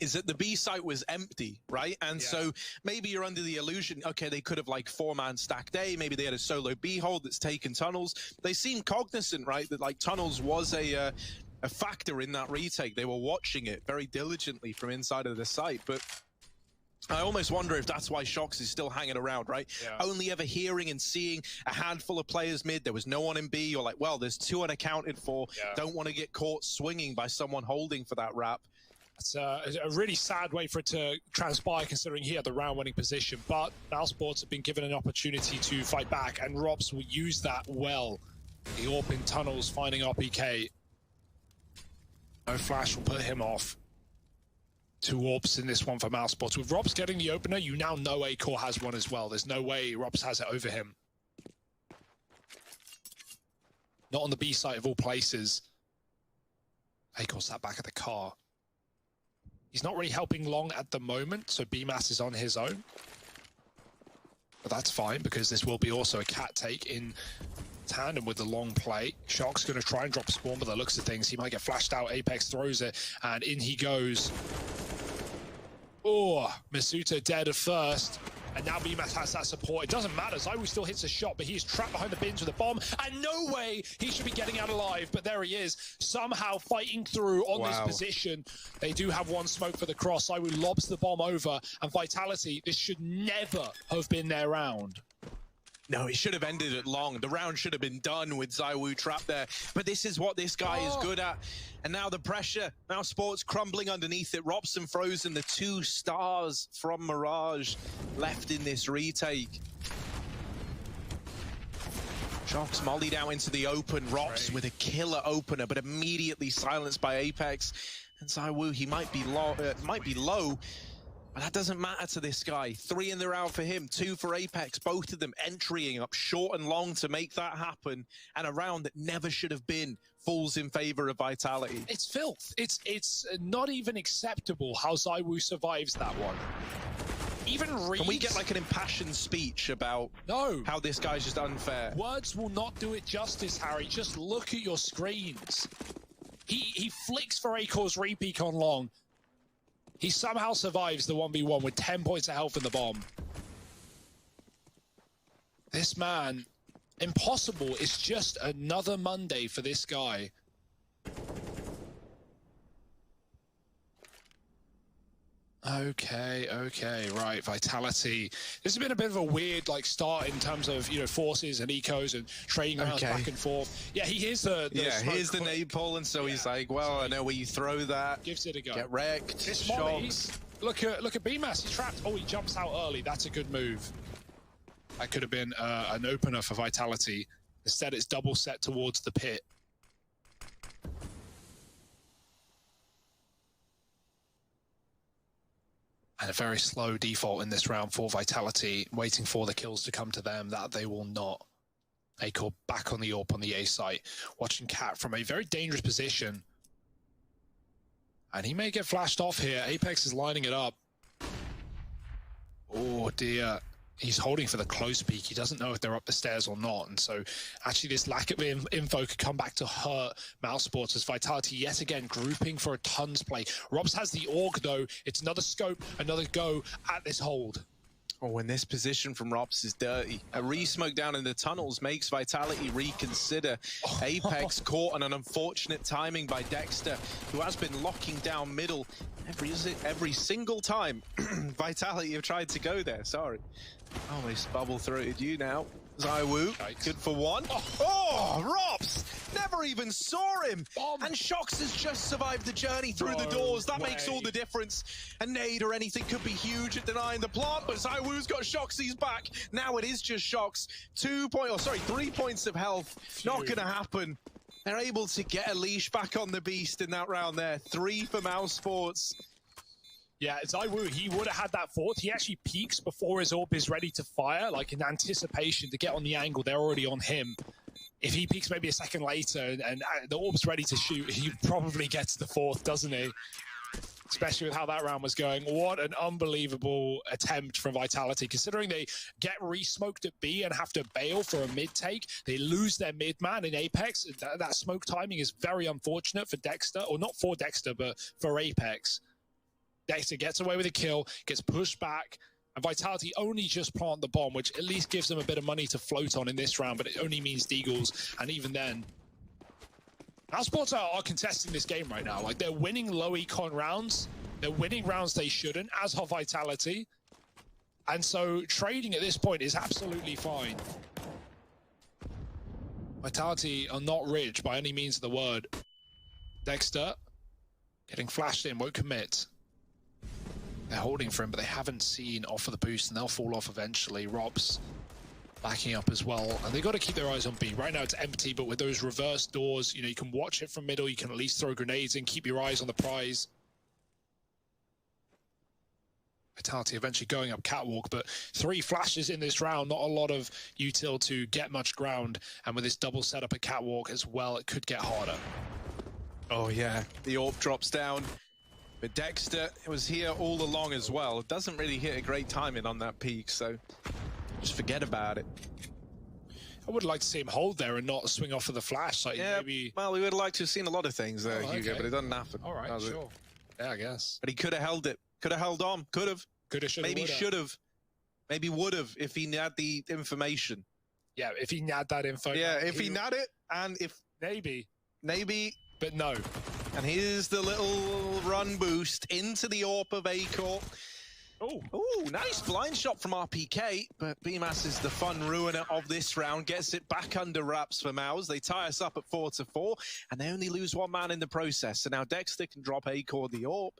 is that the B site was empty, right? And so maybe you're under the illusion, okay, they could have like 4-man stacked A, maybe they had a solo B hold that's taken tunnels. They seem cognizant, right, that like tunnels was a factor in that retake. They were watching it very diligently from inside of the site, but I almost wonder if that's why Shox is still hanging around, right? Only ever hearing and seeing a handful of players mid. There was no one in B. You're like, well, there's 2 unaccounted for. Don't want to get caught swinging by someone holding for that wrap. It's a really sad way for it to transpire, considering he had the round-winning position. But mousesports have been given an opportunity to fight back, and Robs will use that well. The AWP in tunnels, finding RPK. No flash will put him off. 2 AWPs in this one for mousesports. With Robs getting the opener, you now know A-Core has one as well. There's no way Robs has it over him. Not on the B site of all places. A-Core sat back at the car. He's not really helping long at the moment, so BMAS is on his own. But that's fine, because this will be also a cat take in tandem with the long play. Shock's going to try and drop spawn, but the looks of things, he might get flashed out. Apex throws it, and in he goes. Oh, Masuta dead at first. And now BMAS has that support. It doesn't matter. Zywoo still hits a shot, but he's trapped behind the bins with a bomb. And no way he should be getting out alive. But there he is, somehow fighting through on this position. They do have 1 smoke for the cross. Zywoo lobs the bomb over. And Vitality, this should never have been their round. No, it should have ended it long. The round should have been done with Zywoo trapped there. But this is what this guy is good at. And now the pressure, mousesports crumbling underneath it. Robson frozen, the 2 stars from Mirage left in this retake. Shox mollied out into the open. Rops with a killer opener, but immediately silenced by Apex. And Zywoo, he might be low, but that doesn't matter to this guy. 3 in the round for him, 2 for Apex, both of them entrying up short and long to make that happen. And a round that never should have been falls in favor of Vitality. It's filth. It's not even acceptable how Zywoo survives that one. Even Reeves... Can we get like an impassioned speech about how this guy's just unfair? Words will not do it justice, Harry. Just look at your screens. He flicks for A-Core's repeat on long. He somehow survives the 1v1 with 10 points of health in the bomb. This man, impossible. It's just another Monday for this guy. Okay, right. Vitality. This has been a bit of a weird start in terms of forces and ecos and trading rounds back and forth. Yeah, he hears the here's the nade pull, and so he's like, well, I know where you throw that. Gives it a go. Get wrecked. This molly, look at BMAS. He's trapped. Oh, he jumps out early. That's a good move. That could have been an opener for Vitality. Instead, it's double set towards the pit. And a very slow default in this round for Vitality, waiting for the kills to come to them. That they will not. Acor back on the AWP on the A site, watching Cat from a very dangerous position. And he may get flashed off here. Apex is lining it up. Oh dear. He's holding for the close peek. He doesn't know if they're up the stairs or not. And so actually this lack of info could come back to hurt mousesports as Vitality yet again grouping for a tons play. Robs has the AUG though. It's another scope, another go at this hold. Oh, and this position from Rops is dirty. A re-smoke down in the tunnels makes Vitality reconsider. Apex caught on an unfortunate timing by Dexter, who has been locking down middle every single time Vitality have tried to go there. Sorry. Almost bubble-throated you now. Zywoo, good for one. Oh, Rops! Never even saw him! And Shox has just survived the journey through the doors. That makes all the difference. A nade or anything could be huge at denying the plant, but Zywoo's got Shoxy's back. Now it is just Shox. 3 points of health. Not gonna happen. They're able to get a leash back on the beast in that round there. 3 for mousesports. Yeah, Zywoo, he would have had that fourth. He actually peeks before his AWP is ready to fire, like in anticipation to get on the angle. They're already on him. If he peeks maybe a second later and the AWP's ready to shoot, he probably gets the fourth, doesn't he? Especially with how that round was going. What an unbelievable attempt from Vitality, considering they get re-smoked at B and have to bail for a mid-take. They lose their mid-man in Apex. That smoke timing is very unfortunate for Dexter, or not for Dexter, but for Apex. Dexter gets away with a kill, gets pushed back, and Vitality only just plant the bomb, which at least gives them a bit of money to float on in this round, but it only means Deagles, and even then. mousesports are contesting this game right now. Like, they're winning low econ rounds, they're winning rounds they shouldn't, as are Vitality, and so trading at this point is absolutely fine. Vitality are not rich by any means of the word. Dexter getting flashed in, won't commit. They're holding for him, but they haven't seen off of the boost, and they'll fall off eventually. Robs backing up as well, and they've got to keep their eyes on B. Right now it's empty, but with those reverse doors, you know, you can watch it from middle, you can at least throw grenades in, keep your eyes on the prize. Vitality eventually going up catwalk, but 3 flashes in this round, not a lot of util to get much ground, and with this double setup at catwalk as well, it could get harder. Oh yeah, the AWP drops down. But Dexter was here all along as well. Doesn't really hit a great timing on that peak, so just forget about it. I would like to see him hold there and not swing off of the flash. Like maybe... Well, we would like to have seen a lot of things there, Hugo, but it doesn't happen. All right, sure. Yeah, I guess. But he could have held it. Could have held on. Could have. Could have, should have. Maybe should have. Maybe would have if he had the information. Yeah, if he had that info. Yeah, if he had it, and if... Maybe. But no. And here's the little run boost into the AWP of Acor. Oh, nice blind shot from RPK, but BMAS is the fun ruiner of this round, gets it back under wraps for Mouse. They tie us up at 4-4, and they only lose 1 man in the process. So now Dexter can drop Acor the AWP.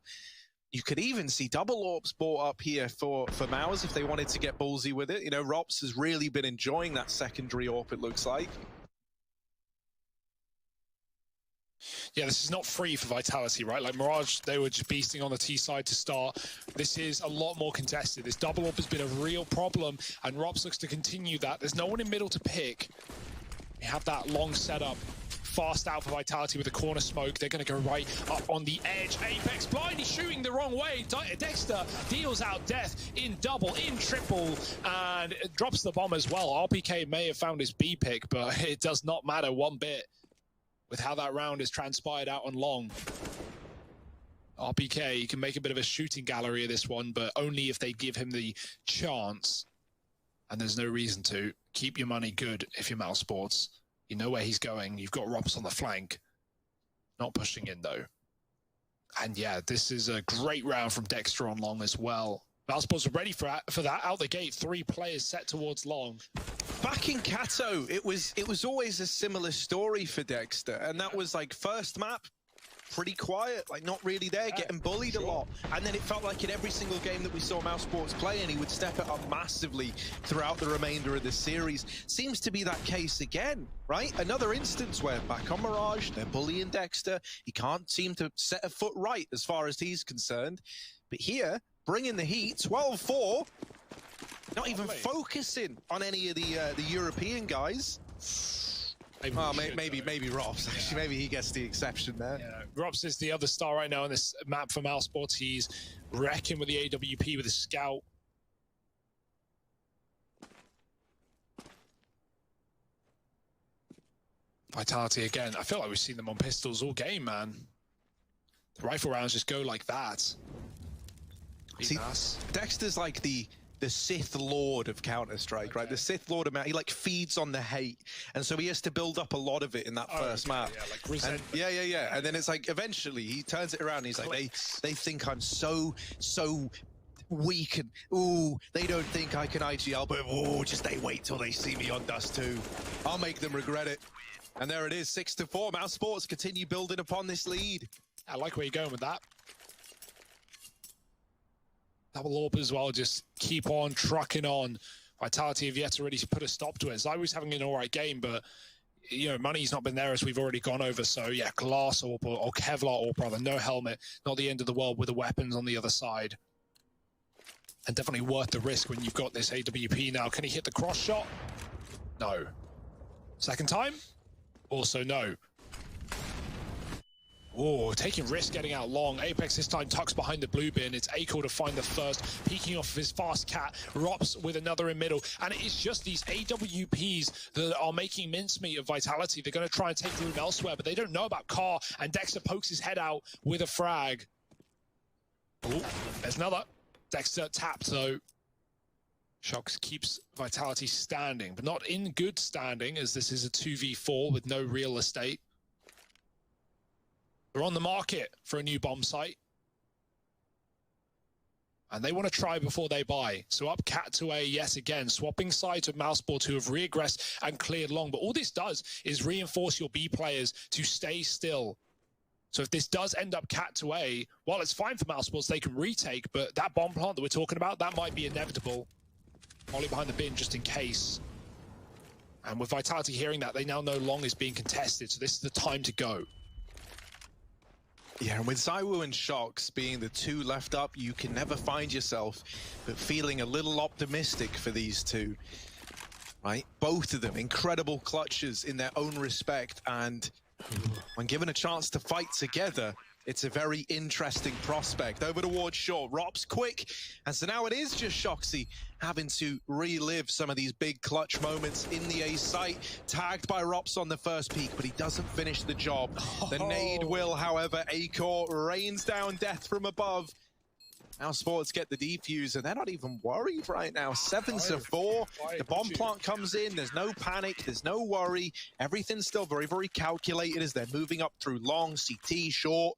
You could even see double AWPs brought up here for Mouse if they wanted to get ballsy with it. You know, Rops has really been enjoying that secondary AWP, it looks like. Yeah, this is not free for Vitality, right? Like Mirage, they were just beasting on the T side to start. This is a lot more contested. This double AWP has been a real problem, and Rops looks to continue that. There's no one in middle to pick. They have that long setup. Fast out for Vitality with a corner smoke. They're going to go right up on the edge. Apex blind, he's shooting the wrong way. Dexter deals out death in double, in triple, and drops the bomb as well. RPK may have found his B pick, but it does not matter one bit with how that round is transpired out on long. RPK, you can make a bit of a shooting gallery of this one, but only if they give him the chance. And there's no reason to. Keep your money good if you're mousesports. You know where he's going. You've got Rops on the flank. Not pushing in, though. And yeah, this is a great round from Dexter on long as well. mousesports are ready for that. Out the gate, 3 players set towards long. Back in Kato, it was always a similar story for Dexter, and that was like first map, pretty quiet, like not really there, getting bullied a lot. And then it felt like in every single game that we saw mousesports play, and he would step it up massively throughout the remainder of the series. Seems to be that case again, right? Another instance where back on Mirage, they're bullying Dexter. He can't seem to set a foot right as far as he's concerned. But here, bringing the heat, 12-4. Not even focusing on any of the European guys. Maybe Rops. Actually, maybe he gets the exception there. Yeah, Rops is the other star right now on this map for mousesports. He's wrecking with the AWP with his scout. Vitality again. I feel like we've seen them on pistols all game, man. The rifle rounds just go like that. See, Dexter's like the Sith Lord of Counter-Strike, right? The Sith Lord of he like feeds on the hate, and so he has to build up a lot of it in that first map. Yeah, like resentment. And, and then it's like eventually he turns it around. And he's like, they think I'm so weak, and they don't think I can IGL, but just they wait till they see me on Dust 2. I'll make them regret it. And there it is, 6-4. mousesports continue building upon this lead. I like where you're going with that. Double AWP as well, just keep on trucking on. Vitality have yet to really put a stop to it. Zywo's having an all right game, but you know, money's not been there as we've already gone over. So yeah, glass AWP or Kevlar AWP rather, no helmet, not the end of the world with the weapons on the other side. And definitely worth the risk when you've got this AWP now. Can he hit the cross shot? No. Second time? Also no. Oh, taking risk getting out long. Apex this time tucks behind the blue bin. It's Acor to find the first, peeking off of his fast cat. Rops with another in middle. And it is just these AWPs that are making mincemeat of Vitality. They're going to try and take the room elsewhere, but they don't know about Car. And Dexter pokes his head out with a frag. Oh, there's another. Dexter tapped though. Shox keeps Vitality standing, but not in good standing, as this is a 2v4 with no real estate. They're on the market for a new bomb site. And they want to try before they buy. So up Cat to A yet again, swapping sides with mousesports, who have regressed and cleared long. But all this does is reinforce your B players to stay still. So if this does end up Cat to A, while it's fine for mousesports, they can retake, but that bomb plant that we're talking about, that might be inevitable. Molly behind the bin just in case. And with Vitality hearing that, they now know long is being contested, so this is the time to go. Yeah, and with Zywo and Shox being the two left up, you can never find yourself but feeling a little optimistic for these two, right? Both of them, incredible clutches in their own respect, and when given a chance to fight together, it's a very interesting prospect. Over towards Short, Rops quick, and so now it is just Shoxy having to relive some of these big clutch moments in the A site. Tagged by Rops on the first peak, but he doesn't finish the job. The nade will, however. Acor rains down death from above. mousesports get the defuse, and they're not even worried right now. 7-4. The bomb plant comes in. There's no panic. There's no worry. Everything's still very, very calculated as they're moving up through long, CT, short.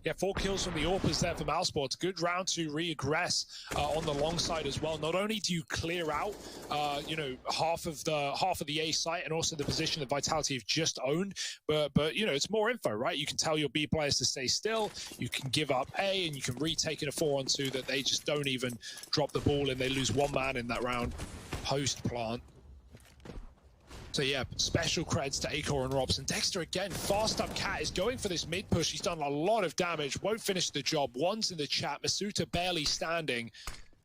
Yeah, 4 kills from the AWPers there for mousesports. Good round to regress on the long side as well. Not only do you clear out, you know, half of the A site and also the position that Vitality have just owned, but you know, it's more info, right? You can tell your B players to stay still. You can give up A, and you can retake in a 4-on-2 that they just don't even drop the ball and they lose 1 man in that round post plant. So yeah, special creds to Acor and Robson. Dexter again, fast up Cat is going for this mid push. He's done a lot of damage, won't finish the job. One's in the chat, Masuta barely standing.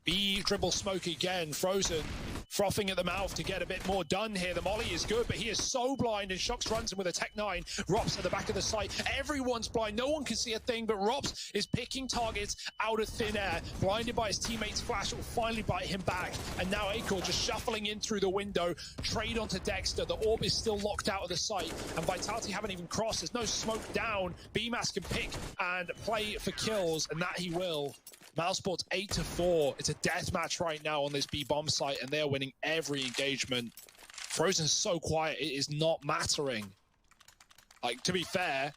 B dribble smoke again, Frozen frothing at the mouth to get a bit more done here. The molly is good, but he is so blind, and Shox runs him with a Tech 9. Rops at the back of the site. Everyone's blind. No one can see a thing, but Rops is picking targets out of thin air. Blinded by his teammate's flash, it will finally bite him back. And now Acor just shuffling in through the window. Trade onto Dexter. The orb is still locked out of the site, and Vitality haven't even crossed. There's no smoke down. BMAS can pick and play for kills, and that he will. mousesports 8-4. It's a death match right now on this B bomb site, and they're winning every engagement. Frozen's so quiet, it is not mattering. Like, to be fair,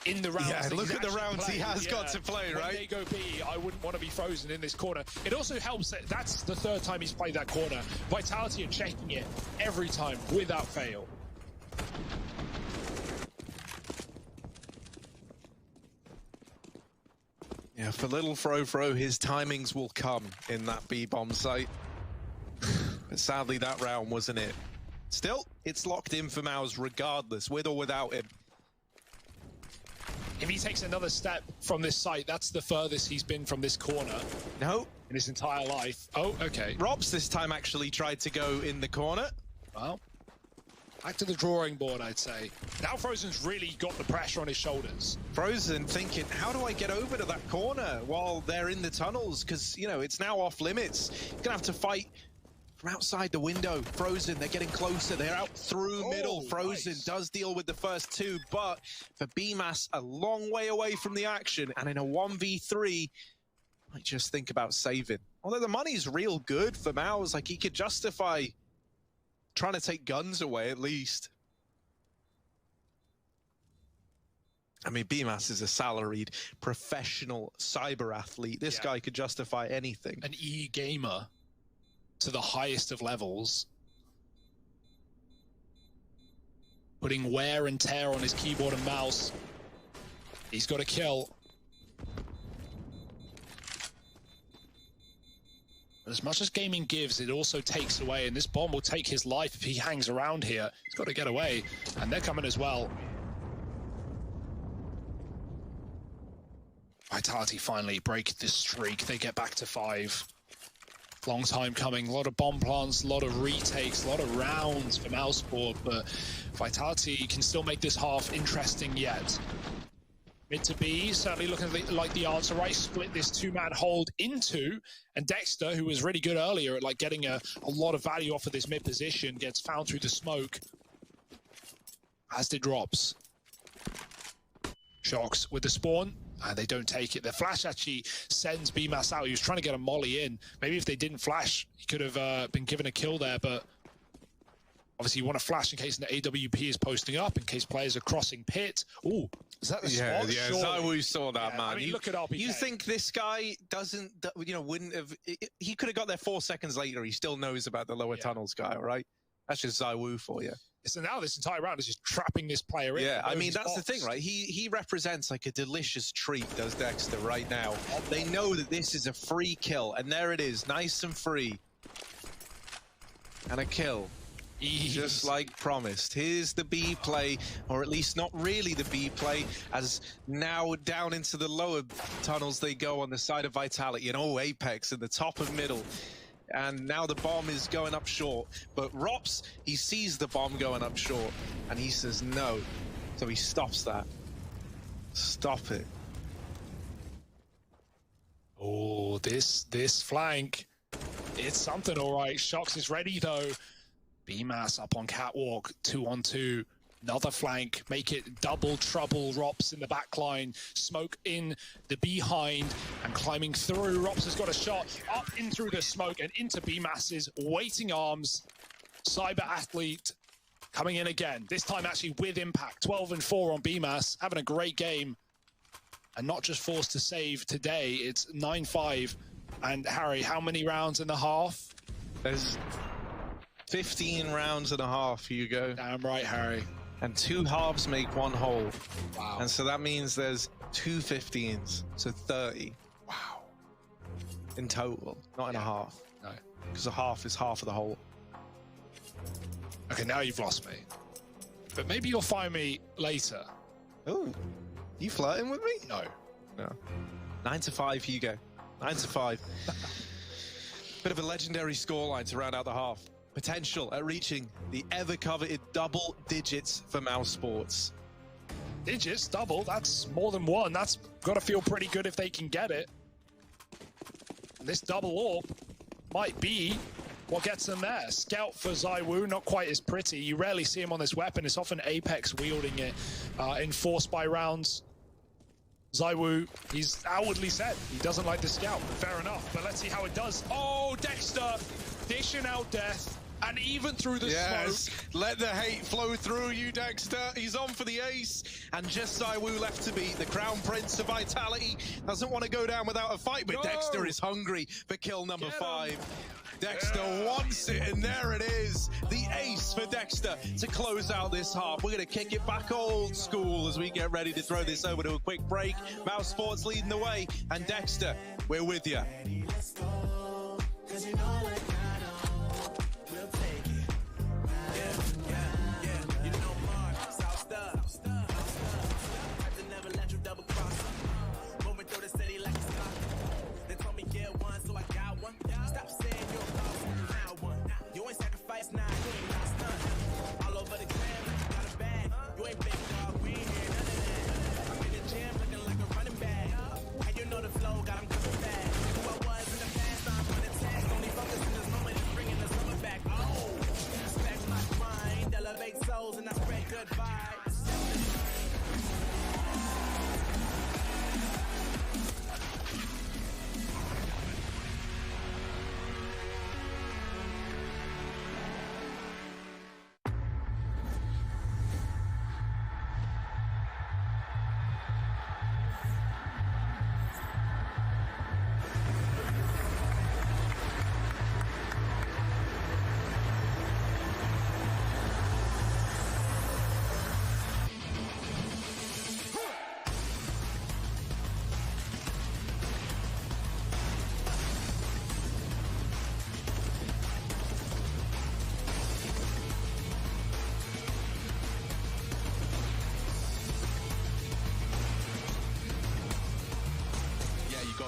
in the rounds, yeah, look at the rounds he has got to play, right? When they go B, I wouldn't want to be Frozen in this corner. It also helps that that's the 3rd time he's played that corner. Vitality are checking it every time without fail. Yeah, for little Fro, his timings will come in that B-bomb site. But sadly, that round wasn't it. Still, it's locked in for Mouse regardless, with or without him. If he takes another step from this site, that's the furthest he's been from this corner. No. In his entire life. Oh, okay. Robs this time actually tried to go in the corner. Well, back to the drawing board, I'd say. Now Frozen's really got the pressure on his shoulders. Frozen thinking, how do I get over to that corner while they're in the tunnels? Because, you know, it's now off limits. He's going to have to fight from outside the window. Frozen, they're getting closer. They're out through middle. Frozen does deal with the first two, but for BMAS, a long way away from the action. And in a 1v3, might just think about saving. Although the money's real good for Mouse. Like, he could justify trying to take guns away at least. I mean, BMAS is a salaried professional cyber athlete. This guy could justify anything. An e-gamer to the highest of levels. Putting wear and tear on his keyboard and mouse. He's got a kill. As much as gaming gives, it also takes away, and this bomb will take his life if he hangs around here. He's got to get away, and they're coming as well. Vitality finally break this streak. They get back to 5. Long time coming. A lot of bomb plants, a lot of retakes, a lot of rounds for mousesports, but Vitality can still make this half interesting yet. Mid to B, certainly looking like the answer, right? Split this two-man hold into, and Dexter, who was really good earlier at like getting a lot of value off of this mid position, gets found through the smoke. As did Drops. Shocks with the spawn, and they don't take it. The flash actually sends BMAS out. He was trying to get a molly in. Maybe if they didn't flash, he could have been given a kill there, but obviously you want to flash in case the AWP is posting up, in case players are crossing pit. Ooh, is that the spot? Yeah, Zywoo saw that, man. I mean, look at RPK. You think this guy doesn't, you know, wouldn't have, he could have got there 4 seconds later. He still knows about the lower tunnels guy, right? That's just Zywoo for you. So now this entire round is just trapping this player in. Yeah, I mean, that's the thing, right? He represents like a delicious treat, does Dexter, right now. They know that this is a free kill, and there it is, nice and free. And a kill. Just like promised. Here's the B play, or at least not really the B play, as now down into the lower tunnels they go on the side of Vitality, and oh, Apex in the top of middle. And now the bomb is going up short, but Rops, he sees the bomb going up short, and he says no, so he stops that. Stop it. Oh, this flank, it's something, all right. Shocks is ready though. BMAS up on catwalk, 2-on-2. Another flank, make it double trouble. Rops in the back line, smoke in the behind, and climbing through. Rops has got a shot up in through the smoke and into BMAS's waiting arms. Cyber athlete coming in again, this time actually with impact. 12-4 on BMAS, having a great game. And not just forced to save today, it's 9-5. And Harry, how many rounds in the half? There's 15 rounds and a half, Hugo. Damn right, Harry. And 2 halves make 1 whole. Wow. And so that means there's 2 15s, so 30. Wow. In total, not in a half. No. Because a half is half of the whole. Okay, now you've lost me. But maybe you'll find me later. Oh, you flirting with me? No. No. 9-5, Hugo. 9-5. Bit of a legendary scoreline to round out the half. Potential at reaching the ever-coveted double digits for mousesports. Digits, double, that's more than 1. That's got to feel pretty good if they can get it. And this double orb might be what gets them there. Scout for Zywoo, not quite as pretty. You rarely see him on this weapon. It's often Apex wielding it, enforced by rounds. Zywoo, he's outwardly said he doesn't like the scout. Fair enough, but let's see how it does. Oh, Dexter dishing out death. And even through the smoke. Let the hate flow through you, Dexter. He's on for the ace. And just Zywoo left to beat. The Crown Prince of Vitality doesn't want to go down without a fight, but Dexter is hungry for kill number 5. Dexter wants it, and there it is. The ace for Dexter to close out this half. We're going to kick it back old school as we get ready to throw this over to a quick break. mousesports leading the way, and Dexter, we're with you.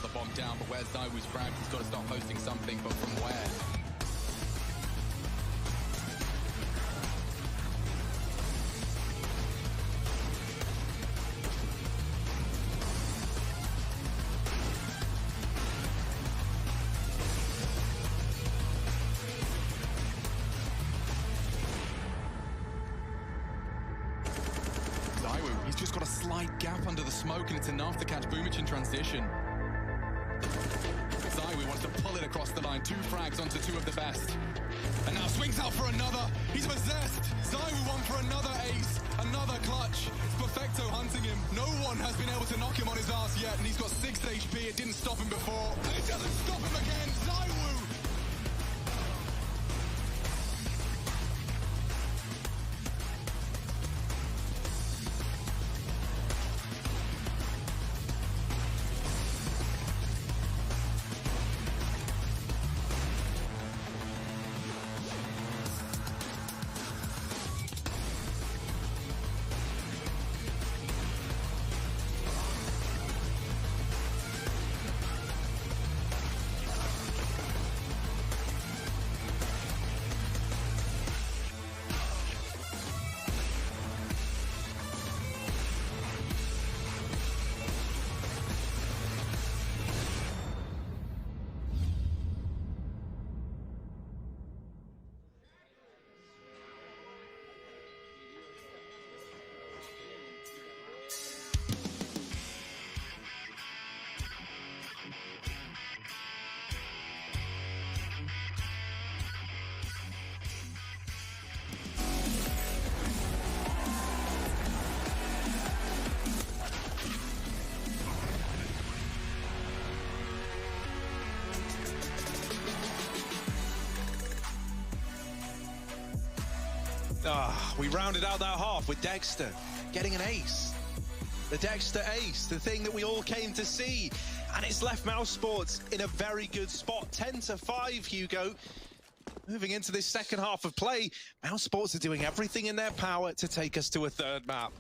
got the bomb down, but where's Zywoo's grabbed? He's got to start posting something, but from where? He's just got a slight gap under the smoke, and it's enough to catch Boomich in transition. Zywoo wants to pull it across the line. 2 frags onto 2 of the best. And now swings out for another. He's possessed. Zywoo won for another ace. Another clutch. It's Perfecto hunting him. No one has been able to knock him on his ass yet, and he's got 6 HP. It didn't stop him before, and it doesn't stop him again. Zywoo! We rounded out that half with Dexter getting an ace. The Dexter ace, the thing that we all came to see. And it's left mousesports in a very good spot. 10-5, Hugo. Moving into this second half of play, mousesports are doing everything in their power to take us to a third map.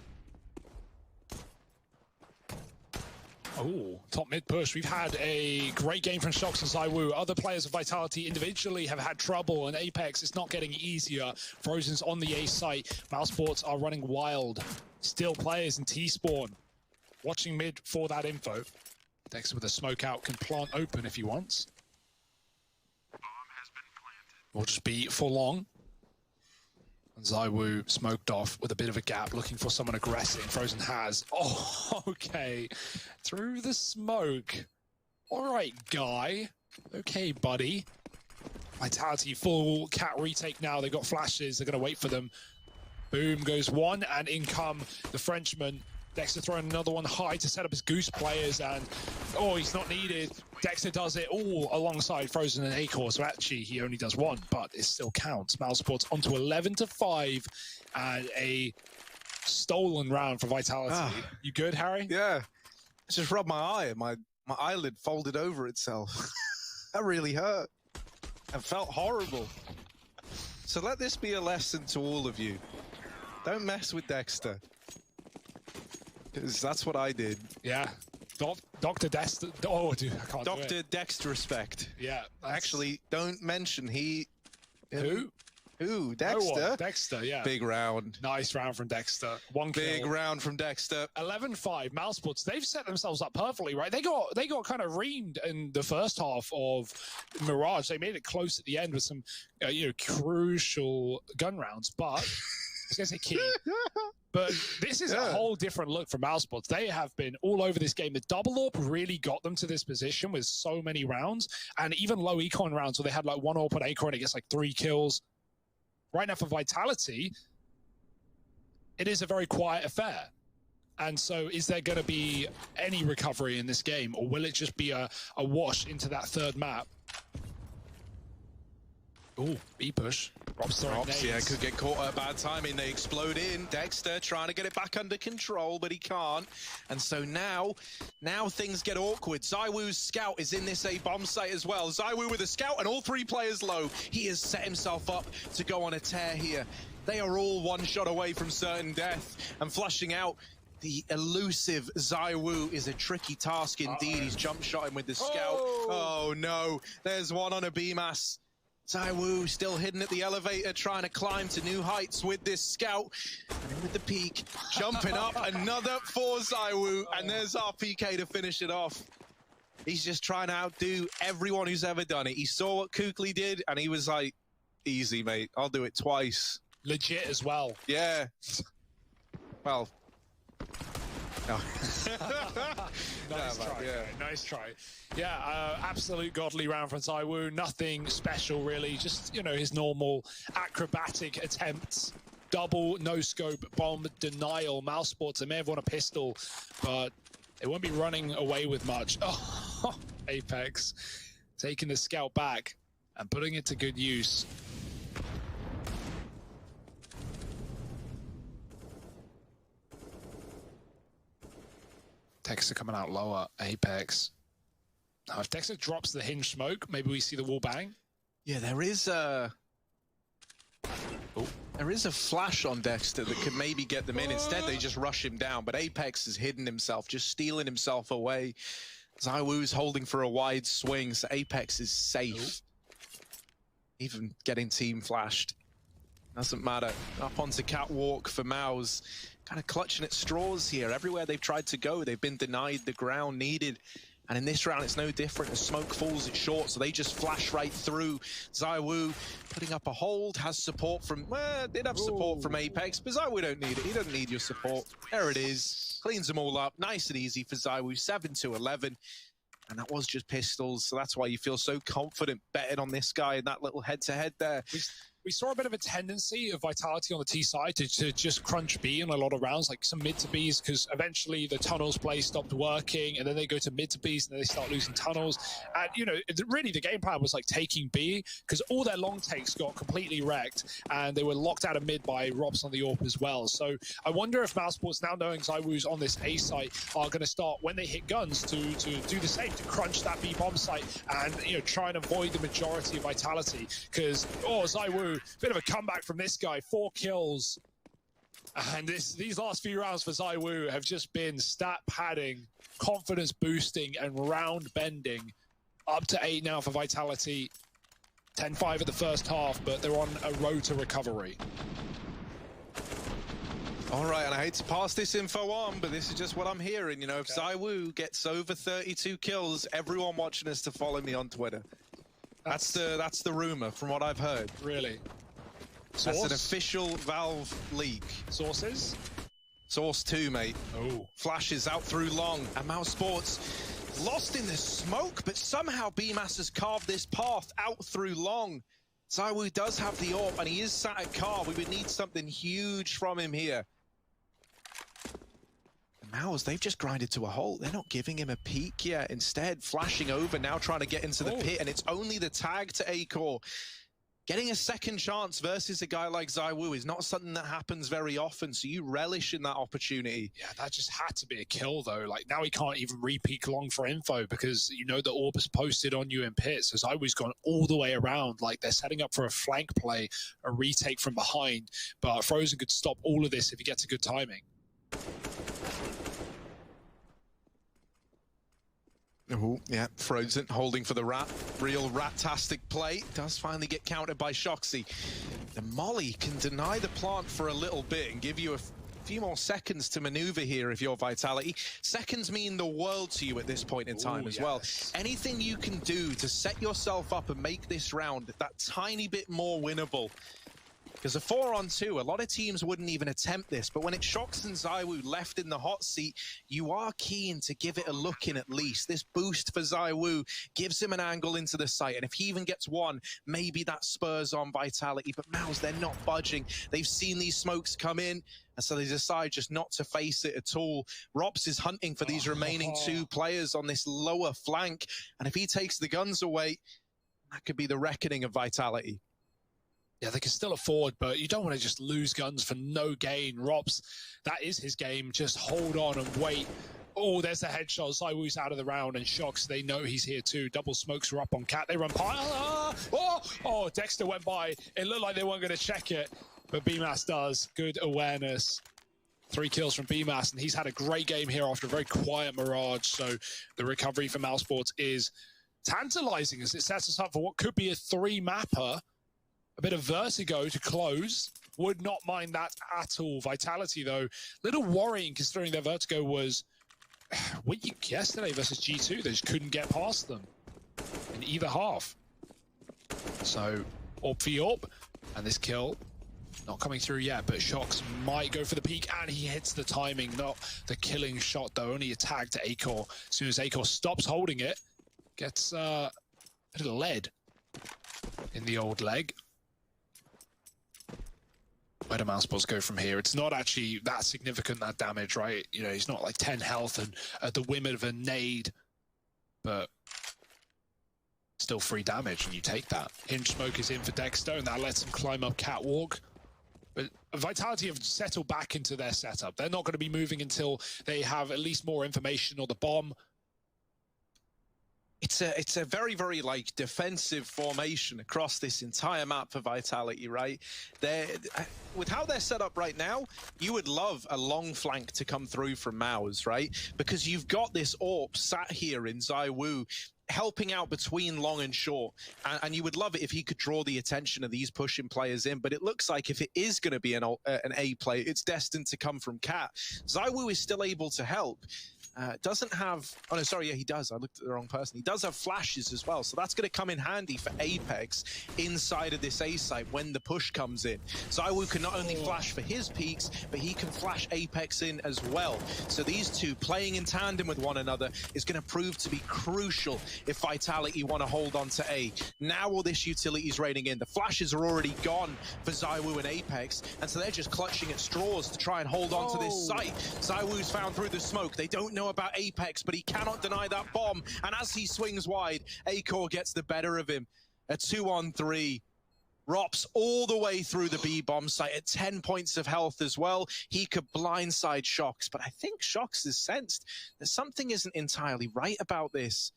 Oh, top mid push. We've had a great game from Shox and Zywoo. Other players of Vitality individually have had trouble, and Apex is not getting easier. Frozen's on the A site. mousesports are running wild. Still players in T-spawn. Watching mid for that info. Dexter with a smoke out can plant open if he wants. Will just be for long. And Zywoo smoked off with a bit of a gap, looking for someone aggressive. Frozen has. Oh, okay. Through the smoke. All right, guy. Okay, buddy. Vitality full cat retake now. They've got flashes. They're going to wait for them. Boom goes one, and in come the Frenchman. Dexter throwing another one high to set up his Goose players, and oh, he's not needed. Dexter does it all alongside Frozen and Acor, so actually he only does one, but it still counts. mousesports onto 11-5, and a stolen round for Vitality. You good, Harry? Yeah. I just rubbed my eye, my eyelid folded over itself. That really hurt. And felt horrible. So let this be a lesson to all of you. Don't mess with Dexter. Because that's what I did. Yeah. Dr. Dexter. Oh, dude, I can't Dr. do it. Dexter respect. Yeah. Actually, don't mention he... Who? Who? Dexter? Oh, Dexter, yeah. Big round. Nice round from Dexter. One kill. Big round from Dexter. 11-5. mousesports, they've set themselves up perfectly, right? They got kind of reamed in the first half of Mirage. They made it close at the end with some, crucial gun rounds, but... I was going to say key. But this is a whole different look from mousesports. They have been all over this game. The double AWP really got them to this position with so many rounds, and even low econ rounds where they had like one AWP on Acor and it gets like 3 kills. Right now for Vitality, it is a very quiet affair. And so is there going to be any recovery in this game, or will it just be a wash into that third map? Oh, B push. Rob's yeah, could get caught at bad timing. They explode in. Dexter trying to get it back under control, but he can't. And so now things get awkward. Zywoo's scout is in this A bomb site as well. Zywoo with a scout and all 3 players low. He has set himself up to go on a tear here. They are all one shot away from certain death. And flushing out The elusive ZywOo is a tricky task indeed. He's jump shot him with the scout. Oh no, there's one on a BMAS. ZywOo still hidden at the elevator, trying to climb to new heights with this scout. And with the peak, jumping up, another for ZywOo, and there's our PK to finish it off. He's just trying to outdo everyone who's ever done it. He saw what Kukli did, and he was like, easy, mate. I'll do it twice. Legit as well. Yeah. Well. No. Nice try. Yeah. Nice try. Yeah, absolute godly round from ZywOo. Nothing special, really. Just, you know, his normal acrobatic attempts. Double no-scope bomb denial. mousesports, they may have won a pistol, but they won't be running away with much. Oh, Apex taking the scout back and putting it to good use. Dexter coming out lower, Apex. Now, if Dexter drops the hinge smoke, maybe we see the wall bang. Yeah, there is a flash on Dexter that could maybe get them in. Instead, they just rush him down. But Apex has hidden himself, just stealing himself away. ZywOo's holding for a wide swing, so Apex is safe. Even getting team flashed. Doesn't matter. Up onto catwalk for Mouse. Kind of clutching at straws here. Everywhere they've tried to go, they've been denied the ground needed. And in this round, it's no different. As smoke falls, it's short, so they just flash right through. ZywOo putting up a hold, has support from, well, did have support from Apex, but ZywOo don't need it. He doesn't need your support. There it is. Cleans them all up. Nice and easy for ZywOo, 7-11. And that was just pistols, so that's why you feel so confident betting on this guy in that little head-to-head there. We saw a bit of a tendency of Vitality on the T side to just crunch B in a lot of rounds, like some mid to Bs, because eventually the tunnels play stopped working, and then they go to mid to Bs, and then they start losing tunnels. And, you know, really the game plan was like taking B, because all their long takes got completely wrecked, and they were locked out of mid by Robs on the AWP as well. So I wonder if mousesports, now knowing ZywOo's on this A site, are going to start, when they hit guns, to do the same, to crunch that B bomb site, and, you know, try and avoid the majority of Vitality, because, ZywOo, bit of a comeback from this guy, 4 kills. And these last few rounds for ZywOo have just been stat padding, confidence boosting, and round bending. Up to 8 now for Vitality. 10-5 at the first half, but they're on a road to recovery. All right, and I hate to pass this info on, but this is just what I'm hearing. You know, if ZywOo gets over 32 kills, everyone watching us to follow me on Twitter. That's the rumor from what I've heard. Really? That's an official Valve leak. Sources? Source 2, mate. Oh. Flashes out through long, and mousesports lost in the smoke, but somehow BMAS has carved this path out through long. ZywOo does have the AWP, and he is sat at car. We would need something huge from him here. Mouse, they've just grinded to a halt. They're not giving him a peek yet. Instead, flashing over, now trying to get into the pit, and it's only the tag to A-Core. Getting a second chance versus a guy like ZywOo is not something that happens very often, so you relish in that opportunity. Yeah, that just had to be a kill, though. Like, now he can't even re-peek long for info because, you know, the AWP is posted on you in pits. So ZywOo's gone all the way around. Like, they're setting up for a flank play, a retake from behind. But Frozen could stop all of this if he gets a good timing. Oh, yeah, Frozen holding for the rat. Real rat-tastic play. Does finally get countered by Shoxy. The Molly can deny the plant for a little bit and give you a few more seconds to maneuver here if you're Vitality. Seconds mean the world to you at this point in time as well. Anything you can do to set yourself up and make this round that tiny bit more winnable. Because a 4-on-2, a lot of teams wouldn't even attempt this, but when it's Shox and ZywOo left in the hot seat, you are keen to give it a look in at least. This boost for ZywOo gives him an angle into the site, and if he even gets one, maybe that spurs on Vitality. But Mouse, they're not budging. They've seen these smokes come in, and so they decide just not to face it at all. Rops is hunting for these remaining 2 players on this lower flank, and if he takes the guns away, that could be the reckoning of Vitality. Yeah, they can still afford, but you don't want to just lose guns for no gain. Rops, that is his game. Just hold on and wait. Oh, there's the headshot. ZywOo's out of the round, and Shox, they know he's here too. Double smokes are up on Cat. They run pile. Oh, Dexter went by. It looked like they weren't going to check it, but BMAS does. Good awareness. 3 kills from BMAS, and he's had a great game here after a very quiet Mirage. So the recovery for mousesports is tantalizing as it sets us up for what could be a 3-mapper. A bit of vertigo to close. Would not mind that at all. Vitality, though, little worrying considering their vertigo was weak yesterday versus G2. They just couldn't get past them in either half. So, AWP v AWP, and this kill not coming through yet, but Shox might go for the peak, and he hits the timing, not the killing shot, though. Only a tag to Acor. As soon as Acor stops holding it, gets a bit of lead in the old leg. Where do mousesports go from here? It's not actually that significant, that damage, right? You know, he's not like 10 health and at the whim of a nade, but still free damage, and you take that. Hinge smoke is in for Dexter, and that lets him climb up catwalk. But Vitality have settled back into their setup. They're not going to be moving until they have at least more information or the bomb. It's a very, very like defensive formation across this entire map for Vitality, right? With how they're set up right now, you would love a long flank to come through from Mouse, right? Because you've got this AWP sat here in ZywOo, helping out between long and short, and you would love it if he could draw the attention of these pushing players in, but it looks like if it is going to be an A play, it's destined to come from Cat. ZywOo is still able to help. Doesn't have, oh no, sorry, yeah, he does. I looked at the wrong person. He does have flashes as well, so that's going to come in handy for Apex inside of this A site when the push comes in. ZywOo can not only flash for his peaks, but he can flash Apex in as well. So these two playing in tandem with one another is going to prove to be crucial if Vitality want to hold on to A. Now all this utility is raining in. The flashes are already gone for ZywOo and Apex, and so they're just clutching at straws to try and hold on to this site. ZywOo's found through the smoke. They don't know about Apex, but he cannot deny that bomb, and as he swings wide, Acor gets the better of him. A 2-on-3. Rops all the way through the B bomb site at 10 points of health as well. He could blindside Shox, but I think Shox has sensed that something isn't entirely right about this.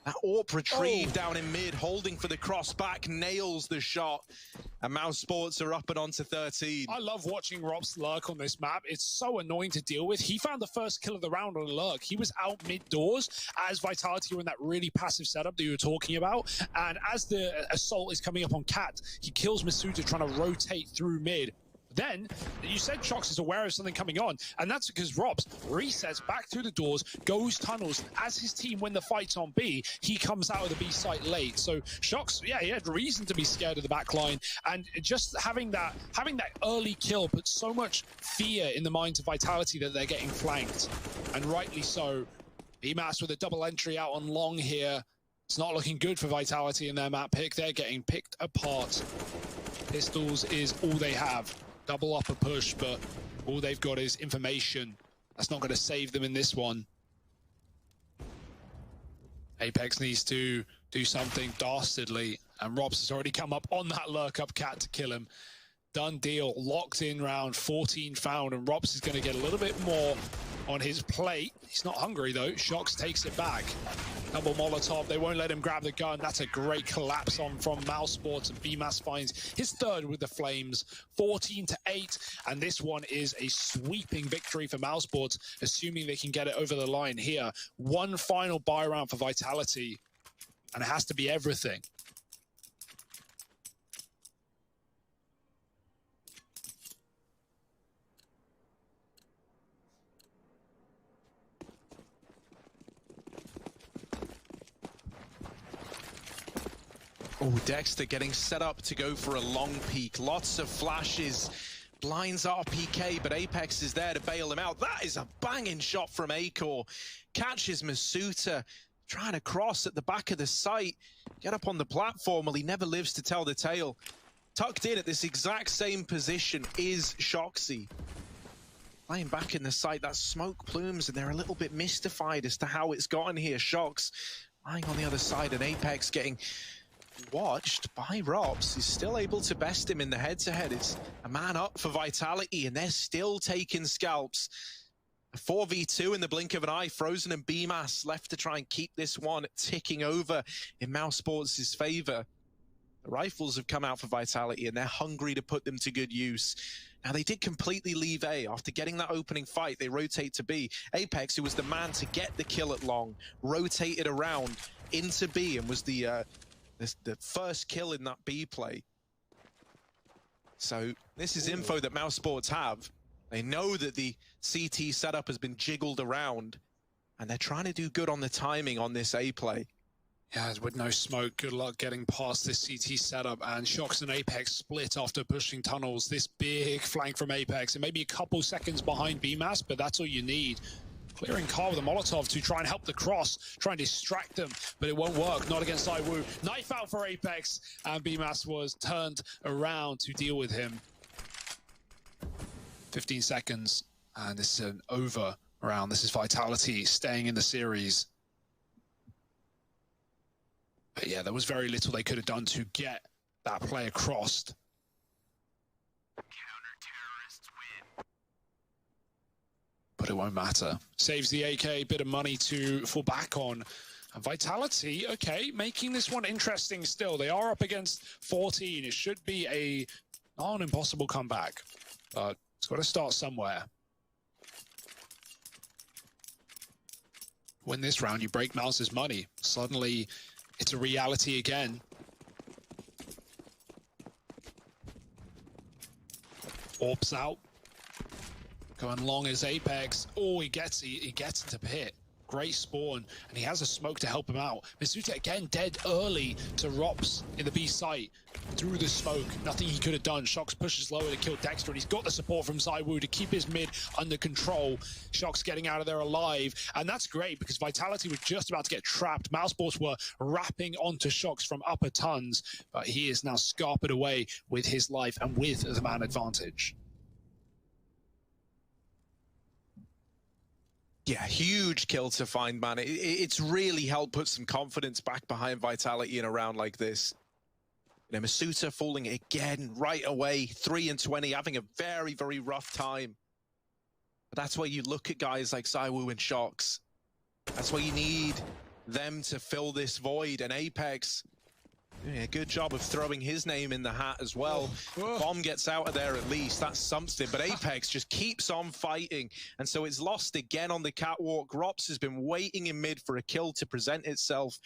That AWP retrieve down in mid, holding for the cross back, nails the shot. And mousesports are up and on to 13. I love watching Rops lurk on this map. It's so annoying to deal with. He found the first kill of the round on a lurk. He was out mid-doors as Vitality were in that really passive setup that you were talking about. And as the assault is coming up on Cat, he kills Masuta trying to rotate through mid. Then, you said Shox is aware of something coming on, and that's because Robs resets back through the doors, goes tunnels. As his team win the fights on B, he comes out of the B site late. So Shox, yeah, he had reason to be scared of the back line, and just having that early kill puts so much fear in the minds of Vitality that they're getting flanked, and rightly so. BMAS with a double entry out on long here. It's not looking good for Vitality in their map pick. They're getting picked apart. Pistols is all they have. Double up a push, but all they've got is information. That's not going to save them in this one. Apex needs to do something dastardly, and Robs has already come up on that lurk up Cat to kill him. Done deal, locked in round, 14 found, and Robs is going to get a little bit more on his plate. He's not hungry though. Shox takes it back. Double Molotov, they won't let him grab the gun. That's a great collapse on from mousesports, and BMAS finds his third with the flames, 14-8, and this one is a sweeping victory for mousesports, assuming they can get it over the line here. One final buy round for Vitality, and it has to be everything. Oh, Dexter getting set up to go for a long peek. Lots of flashes. Blinds RPK, but Apex is there to bail him out. That is a banging shot from Acor. Catches Masuta, trying to cross at the back of the site. Get up on the platform. Well, he never lives to tell the tale. Tucked in at this exact same position is Shoxy. Playing back in the site, that's smoke plumes, and they're a little bit mystified as to how it's gotten here. Shox lying on the other side, and Apex getting watched by Robs. He's still able to best him in the head-to-head. It's a man up for Vitality, and they're still taking scalps. A 4v2 in the blink of an eye. Frozen and BMAS left to try and keep this one ticking over in mousesports' favor. The rifles have come out for Vitality, and they're hungry to put them to good use. Now, they did completely leave A. After getting that opening fight, they rotate to B. Apex, who was the man to get the kill at long, rotated around into B and was the first kill in that B play. So this is info that mousesports have. They know that the CT setup has been jiggled around, and they're trying to do good on the timing on this A play. Yeah, with no smoke, good luck getting past this CT setup, and Shox and Apex split after pushing tunnels. This big flank from Apex, and maybe a couple seconds behind BMAS, but that's all you need. Clearing car with a Molotov to try and help the cross, try and distract them, but it won't work, not against Iwu. Knife out for Apex, and BMAS was turned around to deal with him. 15 seconds, and this is an over round. This is Vitality staying in the series. But yeah, there was very little they could have done to get that play across. Counter-terrorists win. But it won't matter. Saves the AK, bit of money to fall back on. And Vitality, okay, making this one interesting still. They are up against 14. It should be a not an impossible comeback, but it's got to start somewhere. Win this round, you break Mouse's money. Suddenly, it's a reality again. Orbs out. Going long as Apex. Oh, he gets into pit. Great spawn, and he has a smoke to help him out. mousesports again dead early to Rops in the B site. Through the smoke, nothing he could have done. Shox pushes lower to kill Dexter, and he's got the support from ZywOo to keep his mid under control. Shox getting out of there alive, and that's great because Vitality was just about to get trapped. mousesports were wrapping onto Shox from upper tons, but he is now scarpered away with his life and with the man advantage. Yeah, huge kill to find, man. It's really helped put some confidence back behind Vitality in a round like this. You know, mousesports falling again right away, 3 and 20, having a very, very rough time. But that's where you look at guys like ZywOo and Shox. That's where you need them to fill this void. And Apex, doing a good job of throwing his name in the hat as well. Bomb gets out of there at least, that's something. But Apex just keeps on fighting. And so it's lost again on the catwalk. Rops has been waiting in mid for a kill to present itself.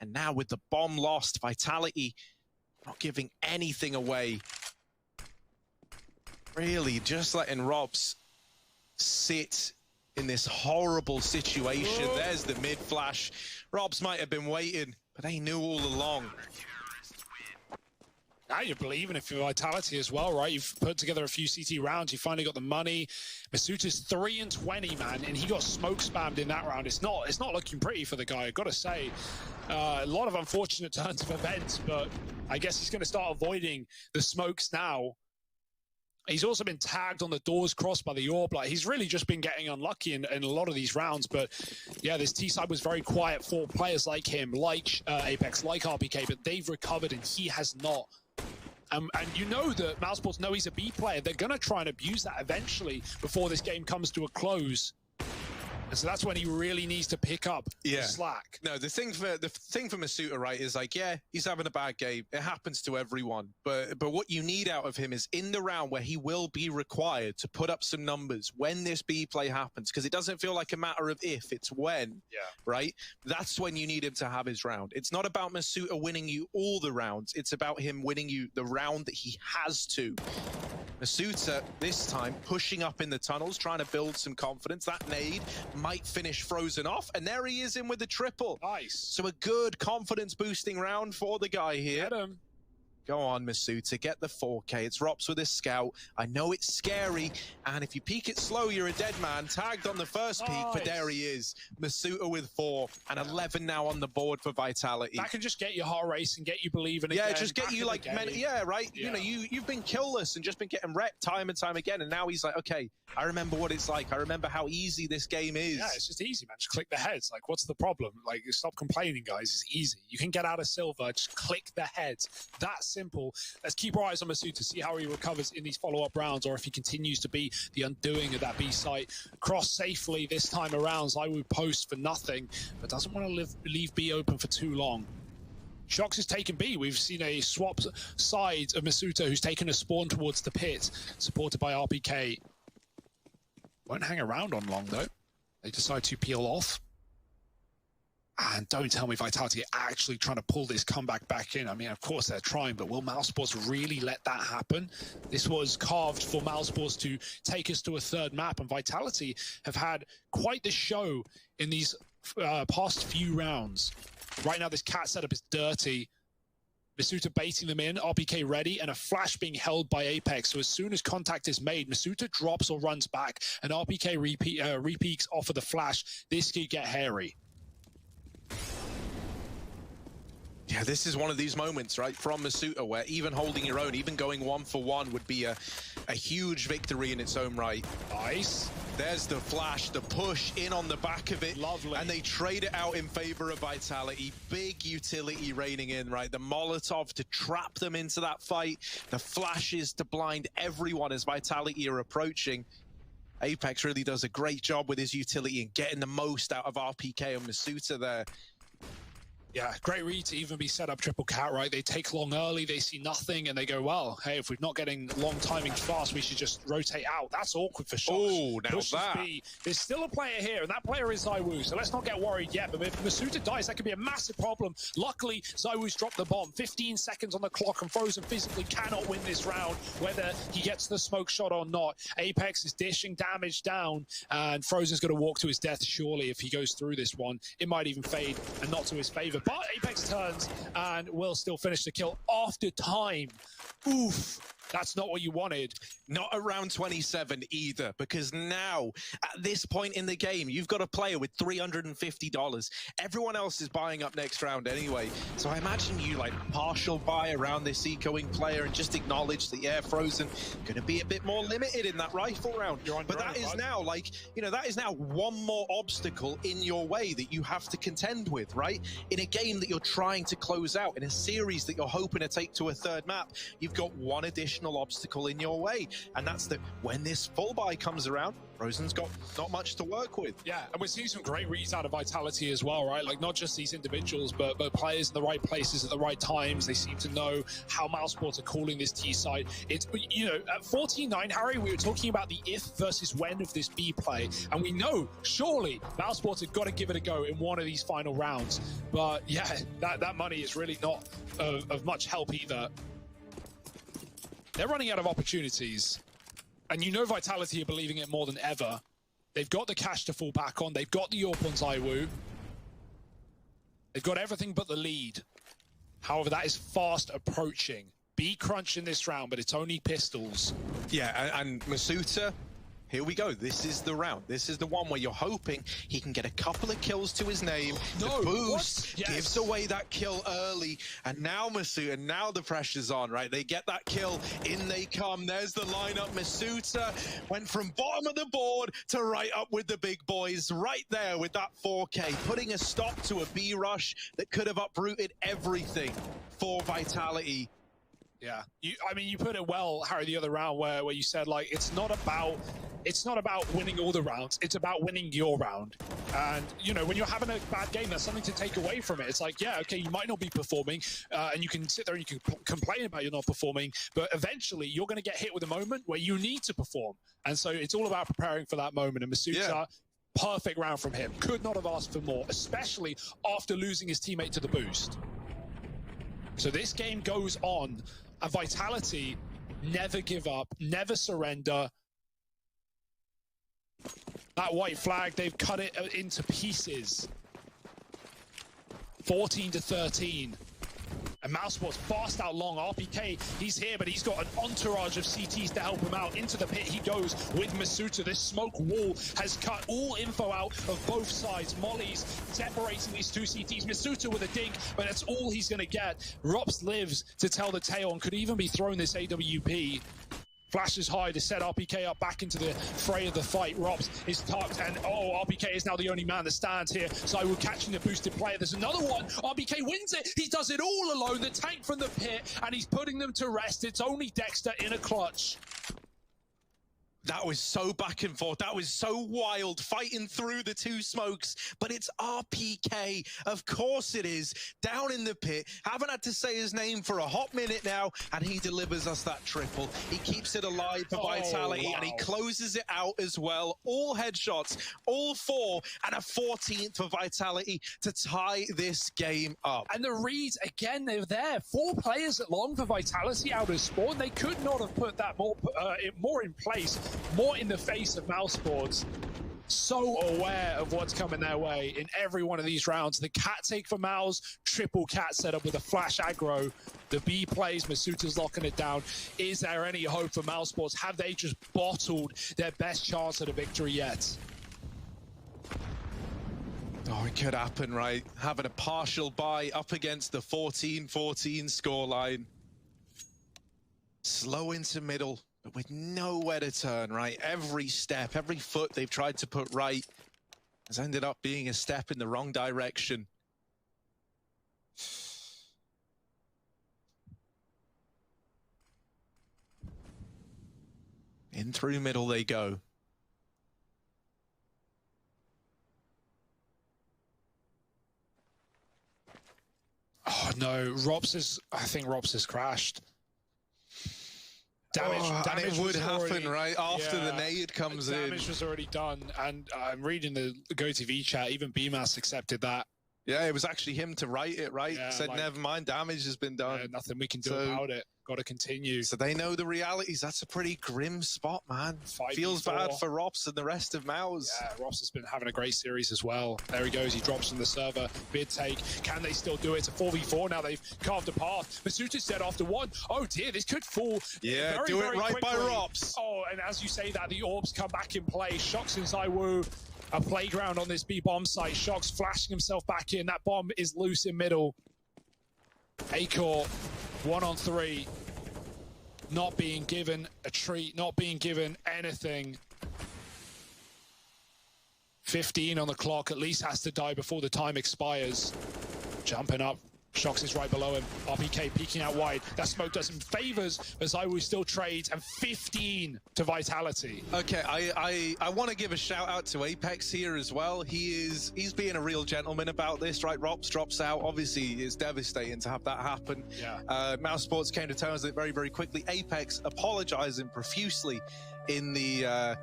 And now with the bomb lost, Vitality not giving anything away. Really just letting Rops sit in this horrible situation. There's the mid flash. Rops might have been waiting, but they knew all along. Now you're believing it for Vitality as well, right? You've put together a few CT rounds. You finally got the money. mousesports is 3 and 20, man, and he got smoke spammed in that round. It's not looking pretty for the guy, I've got to say. A lot of unfortunate turns of events, but I guess he's going to start avoiding the smokes now. He's also been tagged on the doors crossed by the orb. Like, he's really just been getting unlucky in a lot of these rounds. But yeah, this T side was very quiet for players like him, like Apex, like RPK, but they've recovered and he has not. And you know that mousesports know he's a B player. They're going to try and abuse that eventually before this game comes to a close. And so that's when he really needs to pick up the slack. No, the thing for mousesports, right, is like, yeah, he's having a bad game. It happens to everyone. But what you need out of him is in the round where he will be required to put up some numbers when this B play happens, because it doesn't feel like a matter of if, it's when, right? That's when you need him to have his round. It's not about mousesports winning you all the rounds. It's about him winning you the round that he has to. mousesports this time pushing up in the tunnels, trying to build some confidence. That nade might finish Frozen off, and there he is in with the triple. Nice. So a good confidence boosting round for the guy here. Get him. Go on, mousesports, get the 4K. It's Rops with his scout. I know it's scary, and if you peek it slow, you're a dead man. Tagged on the first peek, but there he is. mousesports with 4, and 11 now on the board for Vitality. That can just get your heart racing, get you believing again. Yeah, just get you like, right? Yeah. You know, you've been killless and just been getting wrecked time and time again, and now he's like, okay, I remember what it's like. I remember how easy this game is. Yeah, it's just easy, man. Just click the heads. Like, what's the problem? Like, stop complaining, guys. It's easy. You can get out of silver. Just click the heads. That simple. Let's keep our eyes on mousesports to see how he recovers in these follow-up rounds, or if he continues to be the undoing of that B site. Cross safely this time around. ZywOo post for nothing, but doesn't want to leave B open for too long. Shox has taken B. We've seen a swap side of masuta, who's taken a spawn towards the pit, supported by RPK. Won't hang around on long, though. They decide to peel off. And don't tell me Vitality are actually trying to pull this comeback back in. I mean, of course they're trying, but will mousesports really let that happen? This was carved for mousesports to take us to a third map, and Vitality have had quite the show in these past few rounds. Right now, this cat setup is dirty. masuta baiting them in, RPK ready, and a flash being held by Apex. So as soon as contact is made, masuta drops or runs back, and RPK repeats off of the flash. This could get hairy. Yeah, this is one of these moments, right, from masuta, where even holding your own, even going 1-for-1 would be a huge victory in its own right. Nice. There's the flash, the push in on the back of it. Lovely. And they trade it out in favor of Vitality. Big utility raining in, right? The Molotov to trap them into that fight. The flashes to blind everyone as Vitality are approaching. Apex really does a great job with his utility and getting the most out of RPK and masuta there. Yeah, great read to even be set up triple cat, right? They take long early, they see nothing, and they go, well, hey, if we're not getting long timing fast, we should just rotate out. That's awkward for Shox. Oh, now that. B. There's still a player here, and that player is ZywOo, so let's not get worried yet. But if masuta dies, that could be a massive problem. Luckily, ZywOo's dropped the bomb. 15 seconds on the clock, and Frozen physically cannot win this round, whether he gets the smoke shot or not. Apex is dishing damage down, and Frozen's going to walk to his death, surely, if he goes through this one. It might even fade, and not to his favor. But Apex turns and will still finish the kill after time. Oof. That's not what you wanted. Not around 27 either, because now, at this point in the game, you've got a player with $350. Everyone else is buying up next round anyway. So I imagine you, like, partial buy around this ecoing player and just acknowledge that, yeah, Frozen going to be a bit more limited in that rifle round. But that is now, like, you know, that is now one more obstacle in your way that you have to contend with, right? In a game that you're trying to close out, in a series that you're hoping to take to a third map, you've got one additional obstacle in your way, and that's that when this full buy comes around, Frozen's got not much to work with. Yeah, and we're seeing some great reads out of Vitality as well, right? Like, not just these individuals, but players in the right places at the right times. They seem to know how mousesports are calling this T side. It's, you know, at 14-9, Harry, we were talking about the if versus when of this B play, and we know, surely, mousesports have got to give it a go in one of these final rounds. But yeah, that money is really not of much help either. They're running out of opportunities. And you know Vitality are believing it more than ever. They've got the cash to fall back on. They've got the AWP on ZywOo. They've got everything but the lead. However, that is fast approaching. B crunch in this round, but it's only pistols. Yeah, and masuta, here we go. This is the round. This is the one where you're hoping he can get a couple of kills to his name. No, the boost yes. gives away that kill early. And now masuta, now the pressure's on, right? They get that kill. In they come. There's the lineup. masuta went from bottom of the board to right up with the big boys. Right there with that 4K. Putting a stop to a B rush that could have uprooted everything for Vitality. Yeah, I mean, you put it well, Harry, the other round where you said, like, it's not about winning all the rounds, it's about winning your round. And, you know, when you're having a bad game, there's something to take away from it. It's like, yeah, okay, you might not be performing, and you can sit there and you can complain about you're not performing, but eventually you're going to get hit with a moment where you need to perform. And so it's all about preparing for that moment. And masuta, perfect round from him. Could not have asked for more, especially after losing his teammate to the boost. So this game goes on. And Vitality never give up, never surrender. That white flag, they've cut it into pieces. 14-13. And mousesports fast out long. RPK, he's here, but he's got an entourage of CTs to help him out. Into the pit he goes with masuta. This smoke wall has cut all info out of both sides. Molly's separating these two CTs. masuta with a dig, but that's all he's going to get. Rops lives to tell the tale and could even be thrown this AWP. Flashes high to set RPK up back into the fray of the fight. Robs is tucked, and RPK is now the only man that stands here. ZywOo catching the boosted player. There's another one. RPK wins it. He does it all alone. The tank from the pit, and he's putting them to rest. It's only Dexter in a clutch. That was so back and forth. That was so wild, fighting through the two smokes. But it's RPK. Of course it is. Down in the pit. Haven't had to say his name for a hot minute now. And he delivers us that triple. He keeps it alive for Vitality. Wow. And he closes it out as well. All headshots, all 4. And a 14th for Vitality to tie this game up. And the reads, again, they're there. 4 players at long for Vitality out of spawn. They could not have put that more in place. More in the face of mousesports. So aware of what's coming their way in every one of these rounds. The cat take for Mouse, triple cat setup with a flash aggro. The B plays, Masuta's locking it down. Is there any hope for mousesports? Have they just bottled their best chance at a victory yet? Oh, it could happen, right? Having a partial bye up against the 14-14 scoreline. Slow into middle. But with nowhere to turn, right? Every step, every foot they've tried to put right has ended up being a step in the wrong direction. In through middle they go. Oh no, I think Rops has crashed. Damage and it would happen, already, right? After the nade comes in. Damage was already done, and I'm reading the GoTV chat, even BMAS accepted that. Yeah, it was actually him to write it, right? Yeah, Said, never mind, damage has been done. Yeah, nothing we can do about it. Got to continue. So they know the realities. That's a pretty grim spot, man. Feels bad for Rops and the rest of Mouse. Yeah, Rops has been having a great series as well. There he goes. He drops from the server. Mid take. Can they still do it? It's a 4v4 now. They've carved a path. Masuta's dead after 1. Oh dear, this could fall. Yeah, very, do it very right quickly. by Rops. Oh, and as you say that, the orbs come back in play. Shocks and Zaiwu. A playground on this B bomb site. Shocks flashing himself back in. That bomb is loose in middle. Acor, 1-on-3. Not being given a treat, not being given anything. 15 on the clock, at least has to die before the time expires. Jumping up. Shocks is right below him. RPK peeking out wide. That smoke does him favors as Zaiwu still trades, and 15 to Vitality. Okay, I want to give a shout out to Apex here as well. He's being a real gentleman about this, right? Rops drops out. Obviously, it's devastating to have that happen. Yeah. mousesports came to terms with it very, very quickly. Apex apologizing profusely in the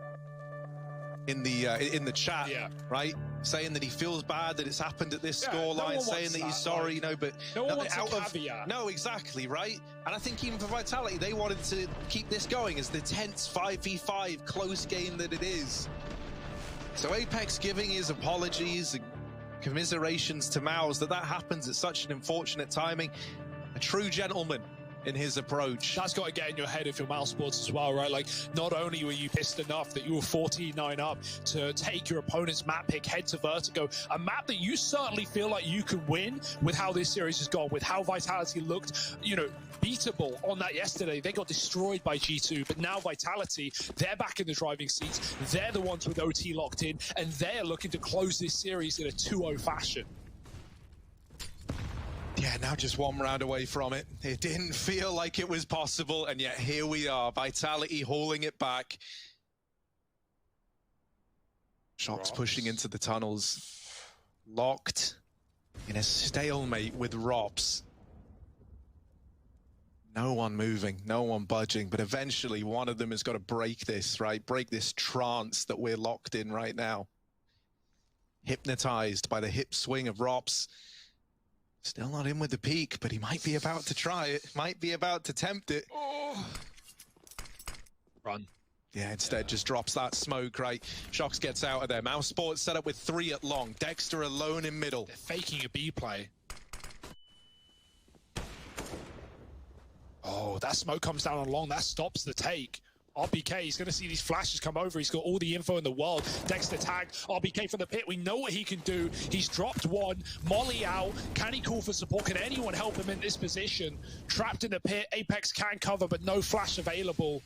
chat, yeah, right? Saying that he feels bad that it's happened at this scoreline, saying that he's sorry, you know, but no one wants a caveat. No, exactly, right? And I think even for Vitality, they wanted to keep this going as the tense 5v5 close game that it is. So Apex giving his apologies and commiserations to Mouse that happens at such an unfortunate timing. A true gentleman in his approach. That's got to get in your head if you're mousesports as well, right? Like, not only were you pissed enough that you were 14-9 up to take your opponent's map pick, head to Vertigo, a map that you certainly feel like you could win with how this series has gone, with how Vitality looked, you know, beatable on that yesterday. They got destroyed by G2, but now Vitality, they're back in the driving seats. They're the ones with OT locked in, and they're looking to close this series in a 2-0 fashion. Yeah, now just one round away from it. It didn't feel like it was possible, and yet here we are. Vitality hauling it back. Shocks pushing into the tunnels. Locked in a stalemate with Rops. No one moving, no one budging, but eventually one of them has got to break this, right? Break this trance that we're locked in right now. Hypnotized by the hip swing of Rops. Still not in with the peak, but he might be about to try it. Might be about to tempt it. Oh. Run. Yeah, instead just drops that smoke, right? Shocks gets out of there. mousesports set up with 3 at long. Dexter alone in middle. They're faking a B play. Oh, that smoke comes down on long. That stops the take. RBK, he's going to see these flashes come over. He's got all the info in the world. Dexter tagged. RBK from the pit. We know what he can do. He's dropped one. Molly out. Can he call for support? Can anyone help him in this position? Trapped in the pit. Apex can cover, but no flash available.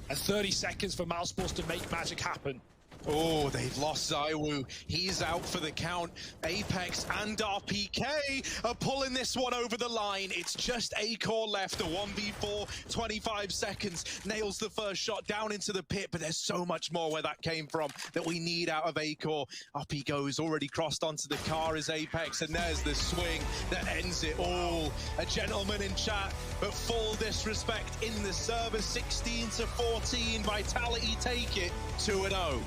And 30 seconds for mousesports to make magic happen. Oh, they've lost Zywoo. He's out for the count. Apex and RPK are pulling this one over the line. It's just Acor left. A 1v4, 25 seconds. Nails the first shot down into the pit, but there's so much more where that came from that we need out of Acor. Up he goes, already crossed onto the car as Apex, and there's the swing that ends it all. A gentleman in chat, but full disrespect in the server. 16-14. Vitality take it 2-0.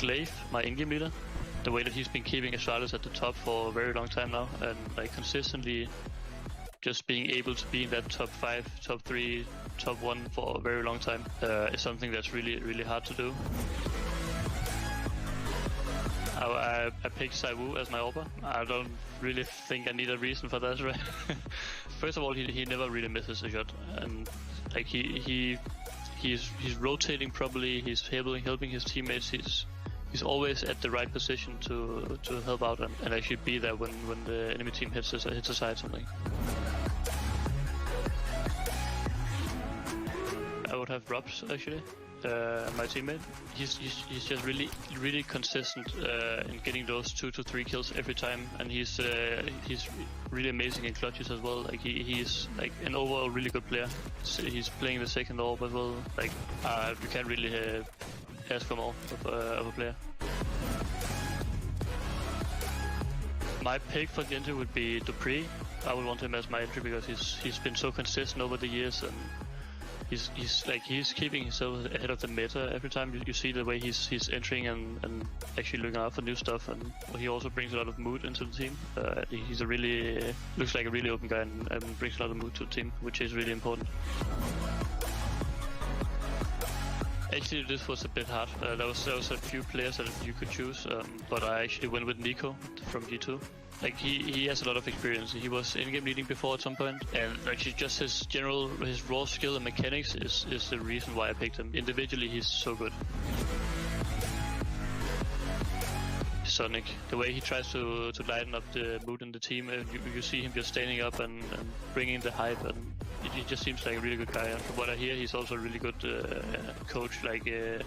Glaive, my in-game leader, the way that he's been keeping Astralis at the top for a very long time now, and like consistently just being able to be in that top 5, top 3, top 1 for a very long time is something that's really hard to do. I picked Zywoo as my AWPer. I don't really think I need a reason for that, right? First of all, he never really misses a shot, and like he's rotating properly. He's helping his teammates. He's always at the right position to help out and actually be there when the enemy team hits a side something. I would have Robs actually, my teammate. He's just really consistent in getting those 2 to 3 kills every time, and he's really amazing in clutches as well. Like he's like an overall really good player. So he's playing the second AWP as well. Like you can't really ask for more of a player. My pick for the entry would be Dupree. I would want him as my entry because he's been so consistent over the years, and he's keeping himself ahead of the meta every time. You see the way he's entering and actually looking out for new stuff, and he also brings a lot of mood into the team. He's a really looks like a really open guy and brings a lot of mood to the team, which is really important. Actually, this was a bit hard. There was a few players that you could choose, but I actually went with Nico from G2. Like he has a lot of experience. He was in-game leading before at some point, and actually just his raw skill and mechanics is the reason why I picked him. Individually, he's so good. Sonic, the way he tries to lighten up the mood in the team, you see him just standing up and bringing the hype, and he just seems like a really good guy. And from what I hear, he's also a really good coach. Like, yeah,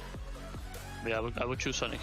I would choose Sonic.